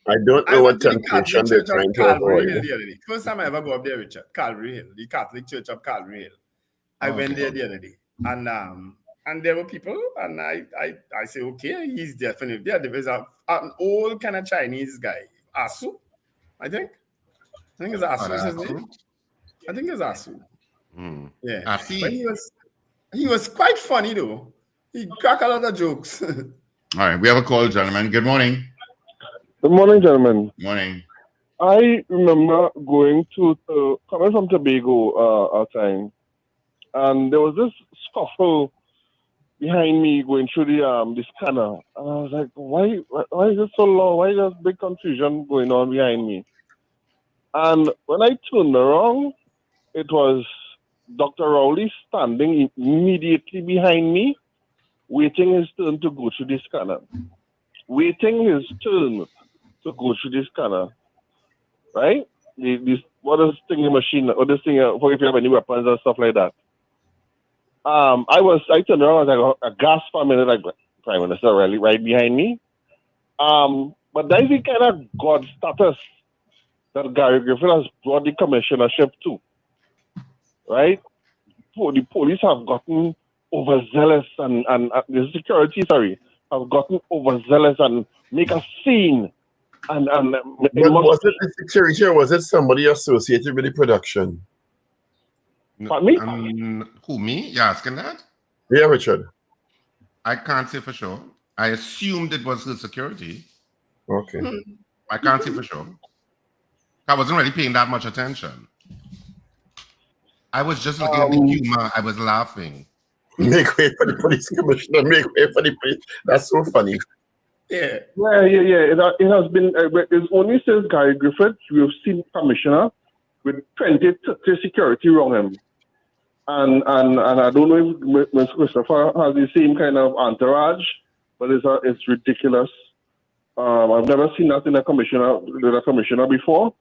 I don't know what temptation they're trying to avoid. First time I ever go up there, Richard, Calvary Hill, the Catholic Church of Calvary Hill. I went there the other day, and there were people, and I say, okay, he's definitely there. There's an old kind of Chinese guy, Asu, I think it's Asu. His name. I think it's Asu. Yeah, but he was quite funny though. He cracked a lot of jokes. All right, we have a call, gentlemen. Good morning. Good morning, gentlemen. Morning. I remember going coming from Tobago a time, and there was this scuffle behind me going through the scanner, and I was like, why is it so long? Why is there big confusion going on behind me? And when I turned around, it was Dr. Rowley standing immediately behind me, waiting his turn to go through the scanner. Waiting his turn to go through the scanner. Right? What is thingy machine, or this thing for if you have any weapons and stuff like that. I turned around, I was like a gasp for a minute, like Prime Minister really right behind me. But that's the kind of God status that Gary Griffin has brought the commissionership to. Right? The police have gotten overzealous and the security, have gotten overzealous and make a scene. But was it the security or was it somebody associated with the production? Pardon me? Who, me? You asking that? Yeah, Richard. I can't say for sure. I assumed it was his security. Okay. I can't say for sure. I wasn't really paying that much attention. I was just looking at the humor. I was laughing. Make way for the police commissioner. Make way for the police. That's so funny. Yeah. It has been. It's only since Gary Griffith we've seen commissioner with 20 security around him, and I don't know if Mr. Christopher has the same kind of entourage, but it's ridiculous. I've never seen that in a commissioner before.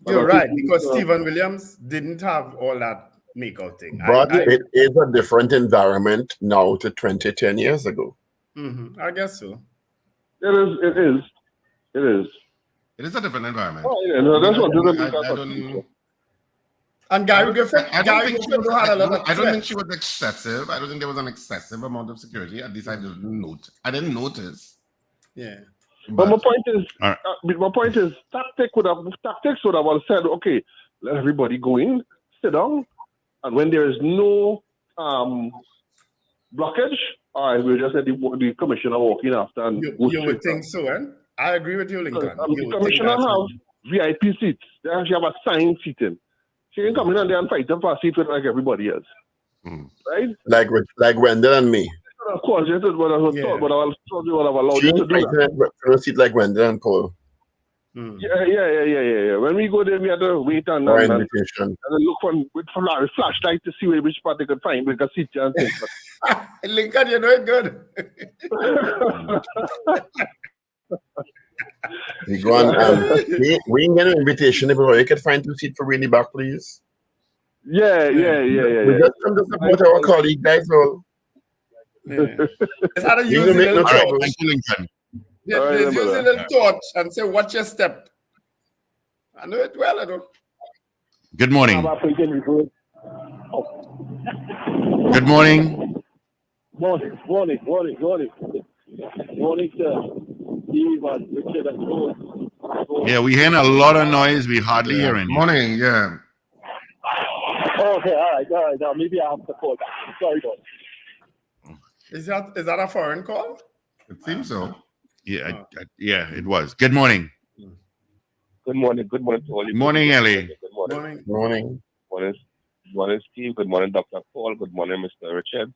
You're right, because Stephen Williams didn't have all that make-out thing. But it is a different environment now to 10 years ago. I guess so. It is. It is a different environment. Oh, yeah, no, that's what And Gary Griffith, I don't think she was excessive. I don't think there was an excessive amount of security. At least I didn't notice. Yeah. But my point is, tactics would have said, okay, let everybody go in, sit down, and when there is no blockage, all right, we'll just let the commissioner walk in after and go You would straight think so, eh? I agree with you, Lincoln. the commissioner have VIP seats. They actually have assigned seating. She can come in and there and fight for a seat with like everybody else. Right? Like Wendell and me. Of course, this is what I was taught, but I was told you what I've allowed She you to ain't do that. fighting for a seat like Wendell and Paul. Yeah. When we go there, we had to wait and invitation. And look with flashlight to see which part they could find. We could see and things. Lincoln, you know it good. We go on. We ain't get an invitation, everybody. You can find 2 seats for me in the back, please. Yeah. We just come to support our colleague, guys. All. It's how to You use don't make no little trouble. torch. Lincoln. There's use a little torch and say, watch your step. I know it well, I know. Good morning. Good morning. Morning, sir. Steve and Richard and Joe. Yeah, we're hearing a lot of noise. We hardly hearing you. Morning, yeah. Okay, all right. Now maybe I have to call back. Sorry, guys. Is that a foreign call? It seems so. Yeah, yeah, it was. Good morning. Good morning to all you. Morning, Ellie. Morning. Morning, Steve. Good morning, Dr. Paul. Good morning, Mr. Richard.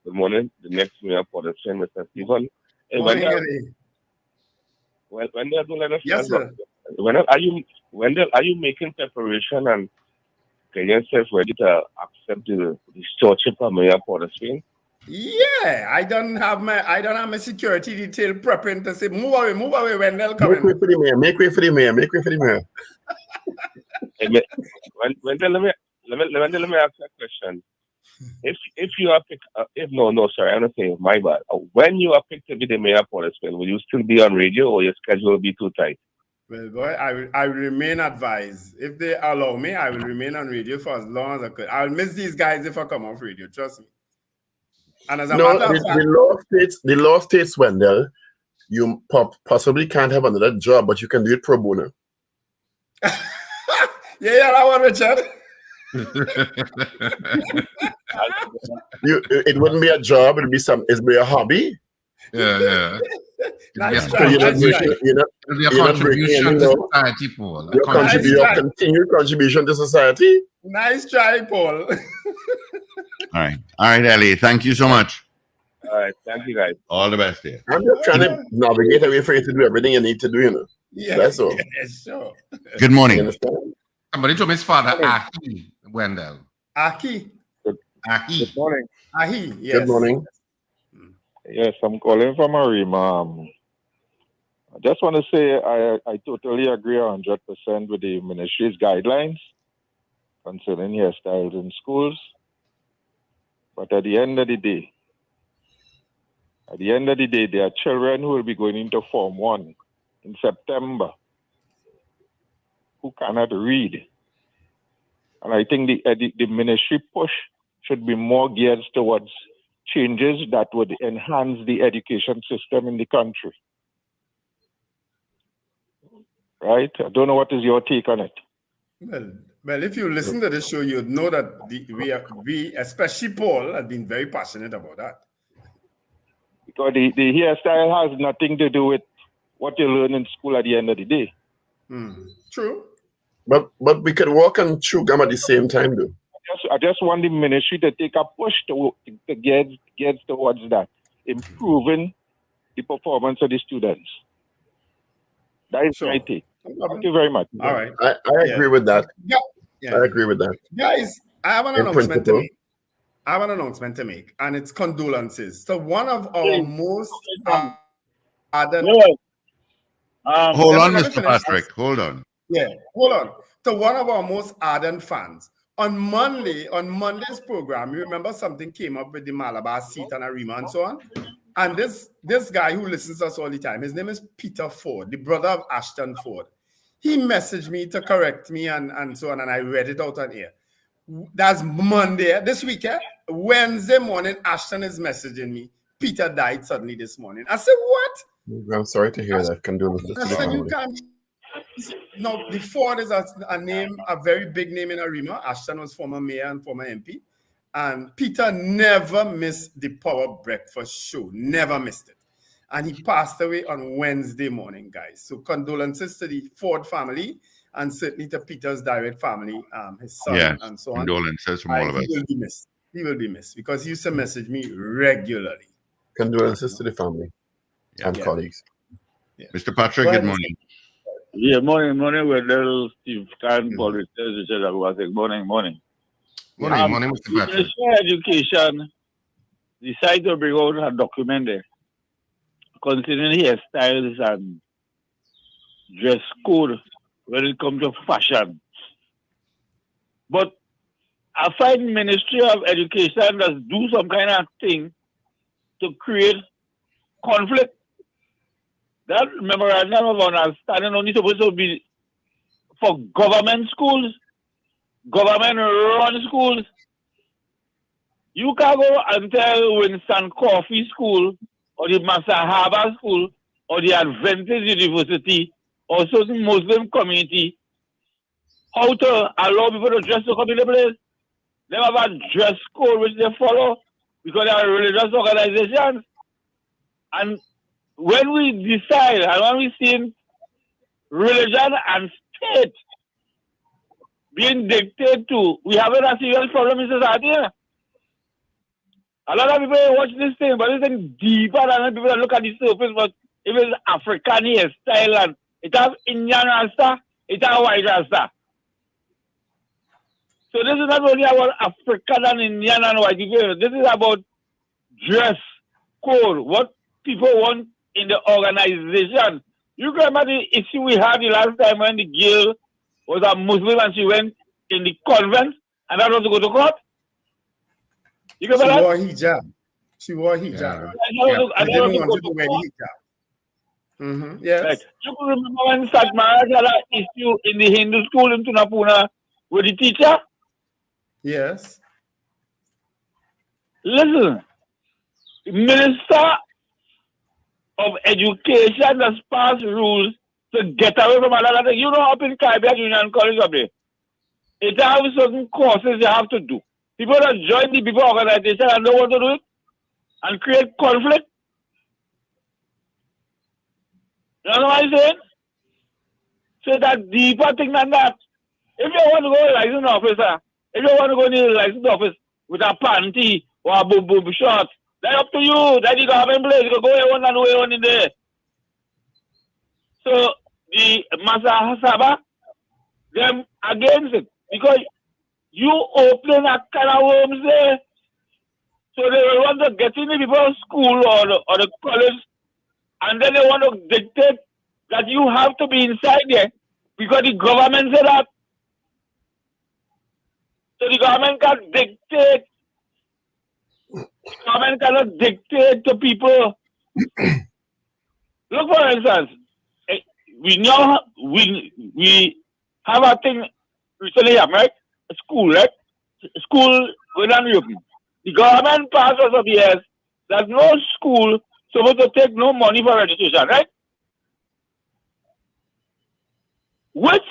Good morning, the next mayor for the train, Mr. Stephen. Hey, Morning, Ellie. Wendell, don't let us Yes, sir. Wendell, are you making preparation and getting yourself ready to accept the stewardship of Mayor Port of Spain? Yeah, I don't have my security detail prepping to say move away, Wendell coming. Make way for the mayor. Hey, Wendell, let me ask you a question. If you are picked, sorry, I'm not saying my bad. When you are picked to be the mayor of Port of Spain, will you still be on radio or your schedule will be too tight? Well, boy, I will remain advised. If they allow me, I will remain on radio for as long as I could. I'll miss these guys if I come off radio. Trust me. And as a matter of fact, the law states, Wendell, you possibly can't have another job, but you can do it pro bono. yeah, that one, Richard. It wouldn't be a job; it'd be a hobby. Yeah. Nice So try. you're not Contribution breaking any to law. society, Paul. Your continued contribution to society. Nice try, Paul. All right, Ellie. Thank you so much. All right, thank you, guys. All the best here. I'm just trying to navigate a way for you to do everything you need to do, Yeah, that's all. Yeah, sure. Good morning. You understand? Somebody told me his father, Ahi, Wendell. Ahi. Good morning. Ahi, yes. Good morning. Yes, I'm calling from Arima. I just want to say I totally agree 100% with the ministry's guidelines concerning hairstyles in schools. But at the end of the day, there are children who will be going into Form 1 in September who cannot read. And I think the ministry push should be more geared towards changes that would enhance the education system in the country. Right? I don't know what is your take on it. Well, if you listen to this show, you'd know that we, especially Paul, have been very passionate about that. Because the hairstyle has nothing to do with what you learn in school at the end of the day. True. But we could walk and chew gum at the same time, though. I just want the ministry to take a push to get towards that, improving the performance of the students. That is my take. Thank you very much. All right. I agree with that. Yeah. I agree with that. Guys, I have an announcement to make. And it's condolences. So one of our most ardent... Hold on, Mr. Patrick. Hold on. Yeah, hold on. So one of our most ardent fans, on Monday's program, you remember something came up with the Malabar seat and Arima and so on? And this guy who listens to us all the time, his name is Peter Ford, the brother of Ashton Ford. He messaged me to correct me and so on, and I read it out on air. That's Monday, this weekend. Wednesday morning, Ashton is messaging me. Peter died suddenly this morning. I said, what? I'm sorry to hear that. Condolences to the Ashton, you family. can't. Now, the Ford is a name, a very big name in Arima. Ashton was former mayor and former MP. And Peter never missed the Power Breakfast show. Never missed it. And he passed away on Wednesday morning, guys. So condolences to the Ford family and certainly to Peter's direct family, his son Yes, and so on. condolences from all of us. He will be missed. He will be missed because he used to message me regularly. Condolences to the family and colleagues. Mr. Patrick, Go ahead, good morning. Yeah, morning, Wendell, Steve, Karen, politicians, Richard, morning. Morning, morning, Mr. Patrick. Ministry of Education decided to bring out a document there concerning hairstyles and dress code when it comes to fashion. But I find Ministry of Education does do some kind of thing to create conflict. That memorandum of understanding only supposed to be for government schools, government-run schools. You can go and tell Winston Coffee School or the Master Harbour School or the Adventist University or certain Muslim community how to allow people to dress to come in the place. They have a dress code which they follow because they are religious organizations. And when we decide and when we see religion and state being dictated to, we have a serious problem in society. A lot of people watch this thing, but it's deeper than people that look at the surface. But if it's African hairstyle and it has Indian Rasta, it has white Rasta. So this is not only about African and Indian and white people. This is about dress code, what people want in the organization. You remember the issue we had the last time when the girl was a Muslim and she went in the convent and that was to go to court? You remember that? Wore hijab. She wore hijab. I didn't want to wear the hijab. Yes. Right. You can remember when Satmara had an issue in the Hindu school in Tunapuna with the teacher? Yes. Listen, the Minister of Education has passed rules to get away from all that. You know, up in Caribbean Union College up there, it has certain courses you have to do. People that join the people organization and don't want to do it and create conflict. You know what I'm saying? So that deeper thing than that. If you want to go to a license officer, if you want to go in the license office with a panty or a boom boom short, that's up to you. That's the government place. You can go where one and where one in there. So the Masa Hasaba, them against it. Because you open a can of worms there. So they will want to get in the people's school or the college, and then they want to dictate that you have to be inside there because the government said that. So the government can dictate. The government cannot dictate to people. Look, for instance, we now we have a thing recently, right? A school, right? School going on reopen. The government passed us of years that no school supposed to take no money for registration, right? Which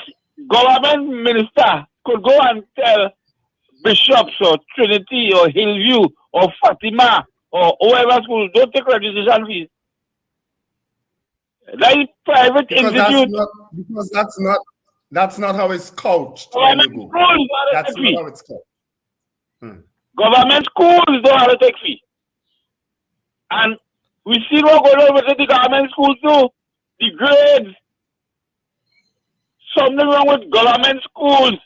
government minister could go and tell Bishops or Trinity or Hillview or Fatima or whoever school don't take registration fees? That is private institute. Because that's not how it's couched. Government schools That's don't not how take it's couched. Government schools don't have to take fee. And we see what going on with the government schools too. The grades. Something wrong with government schools.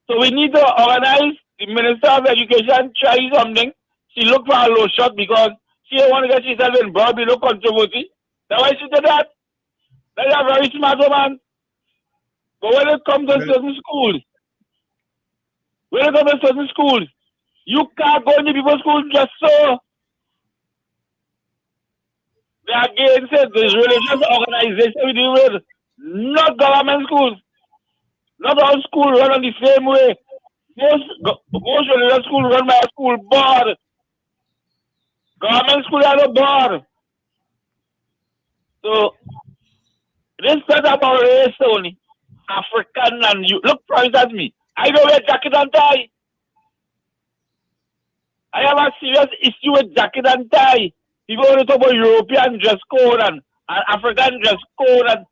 So we need to organize. The Minister of Education try something. She looked for a low shot because she didn't want to get herself involved in no controversy. That's why she did that. That's a very smart woman. But when it comes to certain schools, you can't go into people's schools just so. They are against it. There's religious organization we deal with, not government schools. Not all schools run on the same way. Most religious schools run by a school board. Government school has a board. So this is about race only. African and you look, for instance, me. I don't wear jacket and tie. I have a serious issue with jacket and tie. People want to talk about European dress code and African dress code, and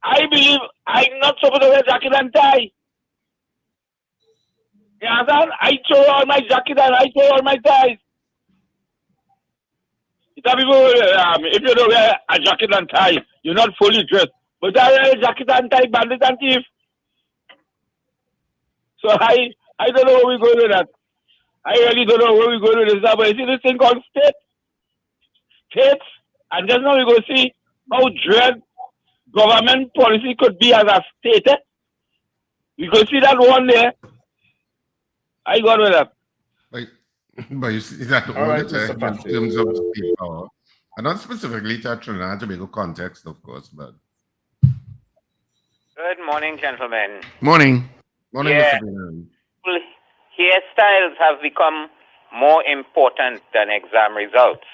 I believe I'm not supposed to wear jacket and tie. You understand? I throw all my jacket and I throw all my ties. Some people, if you don't wear a jacket and tie, you're not fully dressed. But I wear a jacket and tie, bandit and thief. So I don't know where we're going with that. I really don't know where we're going with this. But you see this thing called states, and just now we're going to see how dread government policy could be as a state. We could see that one there. I got with that. But you see that all right, the time Mr. in terms of state power, and not specifically to Trinidad and Tobago context, of course, but. Good morning, gentlemen. Morning. Morning, Yeah. Mr. Bernard. Hairstyles have become more important than exam results.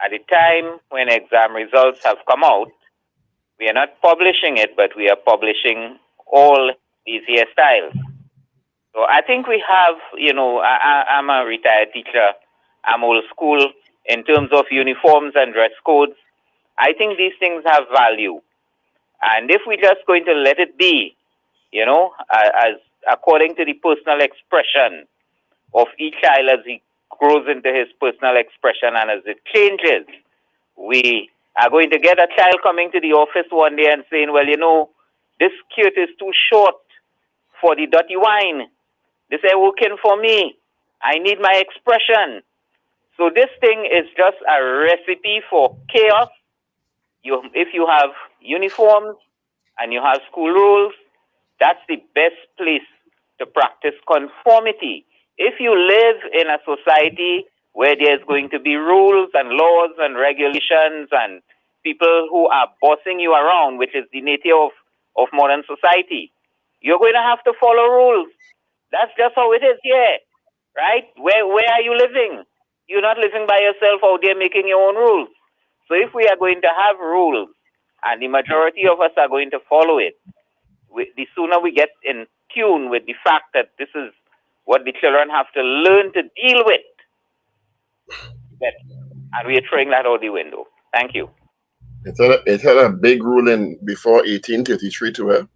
At the time when exam results have come out, we are not publishing it, but we are publishing all these hairstyles. So I think we have, I'm a retired teacher. I'm old school in terms of uniforms and dress codes. I think these things have value. And if we're just going to let it be, as according to the personal expression of each child as he grows into his personal expression and as it changes, we are going to get a child coming to the office one day and saying, well, this skirt is too short for the dirty wine. This ain't working for me. I need my expression. So this thing is just a recipe for chaos. If you have uniforms and you have school rules, that's the best place to practice conformity. If you live in a society where there's going to be rules and laws and regulations and people who are bossing you around, which is the nature of modern society, you're going to have to follow rules. That's just how it is here, right? Where are you living? You're not living by yourself out there making your own rules. So if we are going to have rules and the majority of us are going to follow it, the sooner we get in tune with the fact that this is what the children have to learn to deal with, and we are throwing that out the window. Thank you. It had a big ruling before 1833 to her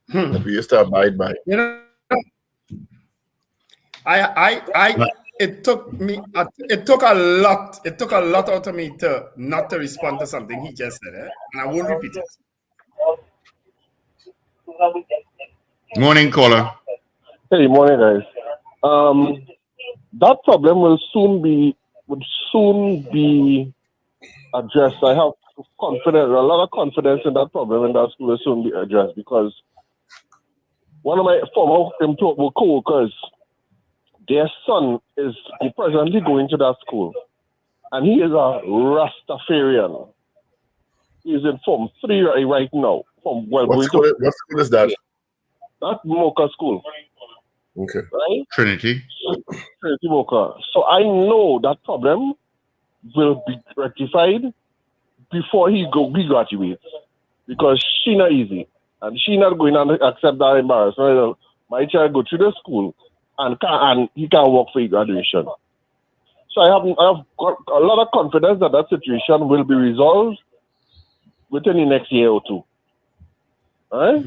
that we used to abide by. It took a lot out of me to not to respond to something he just said, and I won't repeat it. Morning, caller. Hey, morning, guys. That problem would soon be addressed. I have a lot of confidence in that problem, and that school will soon be addressed because one of my former co-workers, their son is presently going to that school, and he is a Rastafarian. He's in Form 3 right now. What school is that? That Mocha school. Okay. Right? Trinity Mocha. So I know that problem will be rectified before he graduates, because she not easy, and she not going to accept that embarrassment. My child go to the school and he can't work for his graduation. So I have got a lot of confidence that situation will be resolved within the next year or two. All right?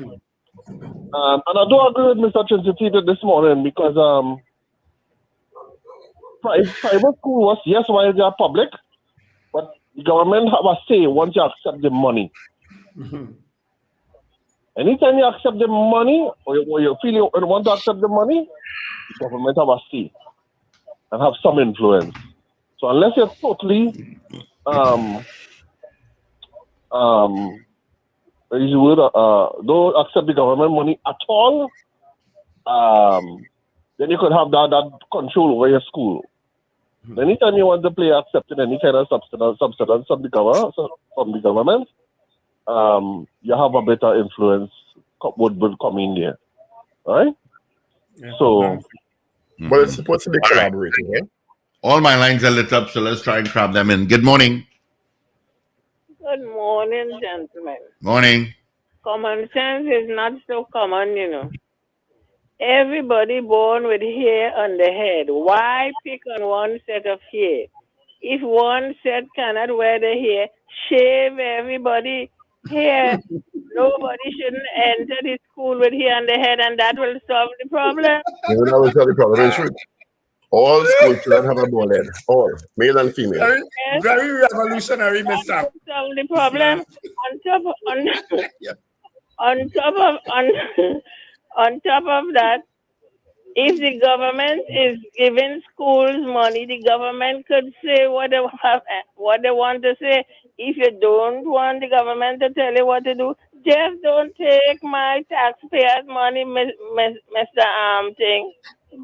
And I do agree with Mr. Trinity this morning because private school was, yes, while they are public, but the government have a say once you accept the money. Anytime you accept the money, or you feel you want to accept the money, the government have a say and have some influence. So unless you're totally don't accept the government money at all, then you could have that control over your school. Anytime you want to play accepting any kind of substance from the government, you have a better influence would come in there. Right? Yeah. So but it's supposed to be collaborating, right? All my lines are lit up, so let's try and crowd them in. Good morning. Good morning, gentlemen. Morning. Common sense is not so common, you know. Everybody born with hair on the head. Why pick on one set of hair? If one set cannot wear the hair, shave everybody hair. Nobody shouldn't enter the school with hair on the head, and that will solve the problem. You know, that was the problem in truth. All school children have a bald head. All, male and female. Very, Yes, very revolutionary, Mr. that will solve the problem. On top on top of on top of that, if the government is giving schools money, the government could say what they want to say. If you don't want the government to tell you what to do, just don't take my taxpayers' money, Mr. Thing.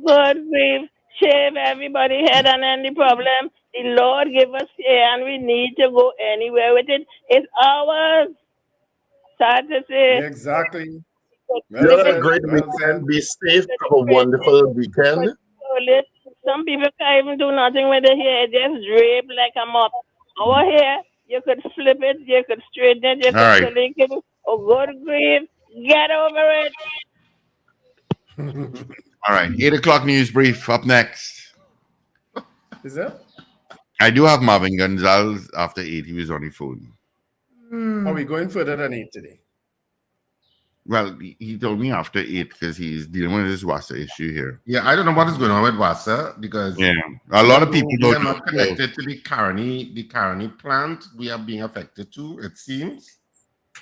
Good grief, shave everybody head and end the problem. The Lord give us here, and we need to go anywhere with it. It's ours. Sad to say. Exactly. You have a great weekend. Be safe. Have a wonderful weekend. Some people can't even do nothing with the hair. It just drape like a mop. Our hair, you could flip it, you could straighten it, you could All right. select it. Oh, good grief. Get over it. All right. 8 o'clock news brief up next. Is that? I do have Marvin Gonzalez after 8. He was on the phone. Are we going further than 8 today? Well, he told me after 8 because he's dealing with this WASA issue here. Yeah, I don't know what is going on with WASA because a lot of people we don't are not know. connected to the Caroni plant. We are being affected too, it seems.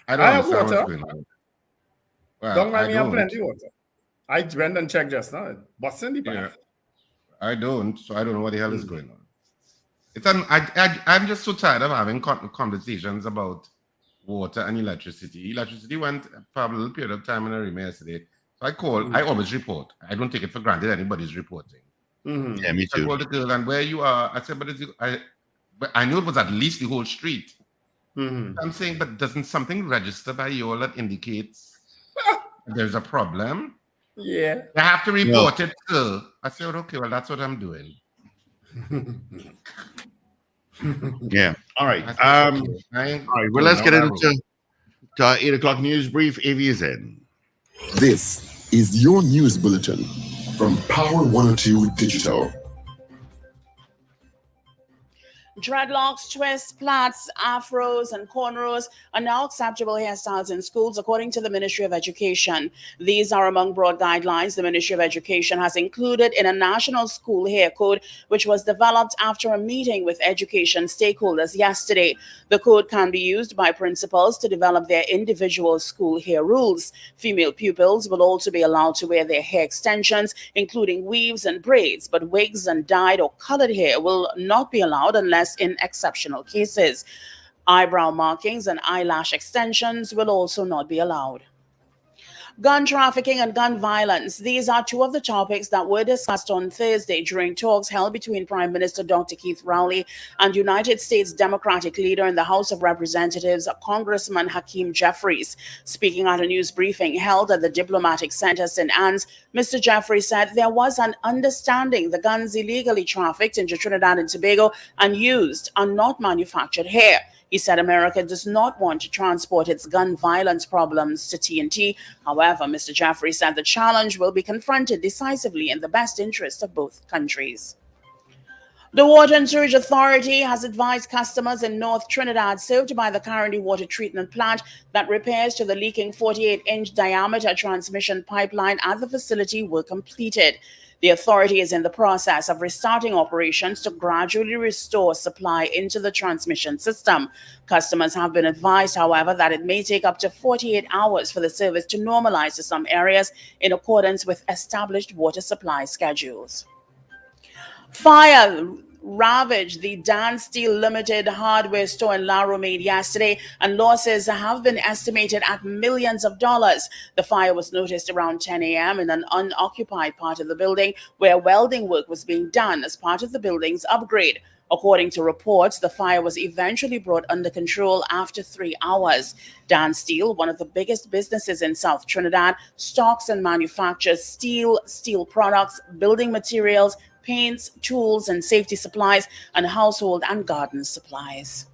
I don't I have understand water. what's going on. Well, Don't mind I me, I have don't. plenty water. I went and checked just now. What's in the pipe? Yeah. I don't, so I don't know what the hell is going on. I'm just so tired of having conversations about water and electricity. Electricity went for a little period of time in a room yesterday. So I called. I always report. I don't take it for granted anybody's reporting. Yeah, me I too. called the girl, and where you are? I said, but I knew it was at least the whole street. I'm saying, but doesn't something register by you all that indicates there's a problem? Yeah. I have to report it too. I said, okay, well, that's what I'm doing. Yeah. All right. I said, All okay. right. Well, let's get into our 8 o'clock news brief. AV is in. This is your news bulletin from Power 102 Digital. Dreadlocks, twists, plaits, afros, and cornrows are now acceptable hairstyles in schools, according to the Ministry of Education. These are among broad guidelines the Ministry of Education has included in a national school hair code, which was developed after a meeting with education stakeholders yesterday. The code can be used by principals to develop their individual school hair rules. Female pupils will also be allowed to wear their hair extensions, including weaves and braids, but wigs and dyed or colored hair will not be allowed unless in exceptional cases. Eyebrow markings and eyelash extensions will also not be allowed. Gun trafficking and gun violence. These are two of the topics that were discussed on Thursday during talks held between Prime Minister Dr. Keith Rowley and United States Democratic leader in the House of Representatives, Congressman Hakeem Jeffries. Speaking at a news briefing held at the Diplomatic Center St. Anne's, Mr. Jeffries said there was an understanding the guns illegally trafficked into Trinidad and Tobago and used are not manufactured here. He said America does not want to transport its gun violence problems to TNT. However, Mr. Jeffrey said the challenge will be confronted decisively in the best interest of both countries. The Water and Sewage Authority has advised customers in North Trinidad served by the Caroni Water Treatment Plant that repairs to the leaking 48-inch diameter transmission pipeline at the facility were completed. The authority is in the process of restarting operations to gradually restore supply into the transmission system. Customers have been advised, however, that it may take up to 48 hours for the service to normalize to some areas in accordance with established water supply schedules. Fire ravaged the Dan Steel Limited hardware store in La Romade yesterday, and losses have been estimated at millions of dollars. The fire was noticed around 10 a.m. in an unoccupied part of the building where welding work was being done as part of the building's upgrade. According to reports, the fire was eventually brought under control after 3 hours. Dan Steel, one of the biggest businesses in South Trinidad, stocks and manufactures steel products, building materials, paints, tools and safety supplies, and household and garden supplies.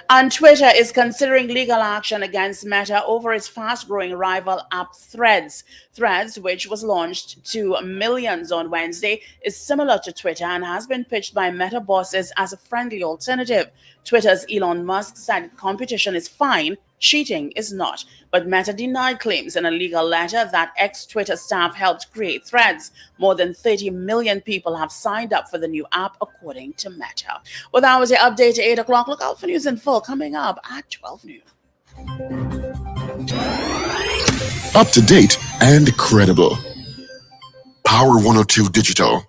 And Twitter is considering legal action against Meta over its fast-growing rival app Threads. Threads, which was launched to millions on Wednesday, is similar to Twitter and has been pitched by Meta bosses as a friendly alternative. Twitter's Elon Musk said competition is fine, cheating is not. But Meta denied claims in a legal letter that ex-Twitter staff helped create Threads. More than 30 million people have signed up for the new app, according to Meta. Well, that was your update at 8 o'clock. Look out for news in full coming up at 12 noon. Up to date and credible. Power 102 Digital.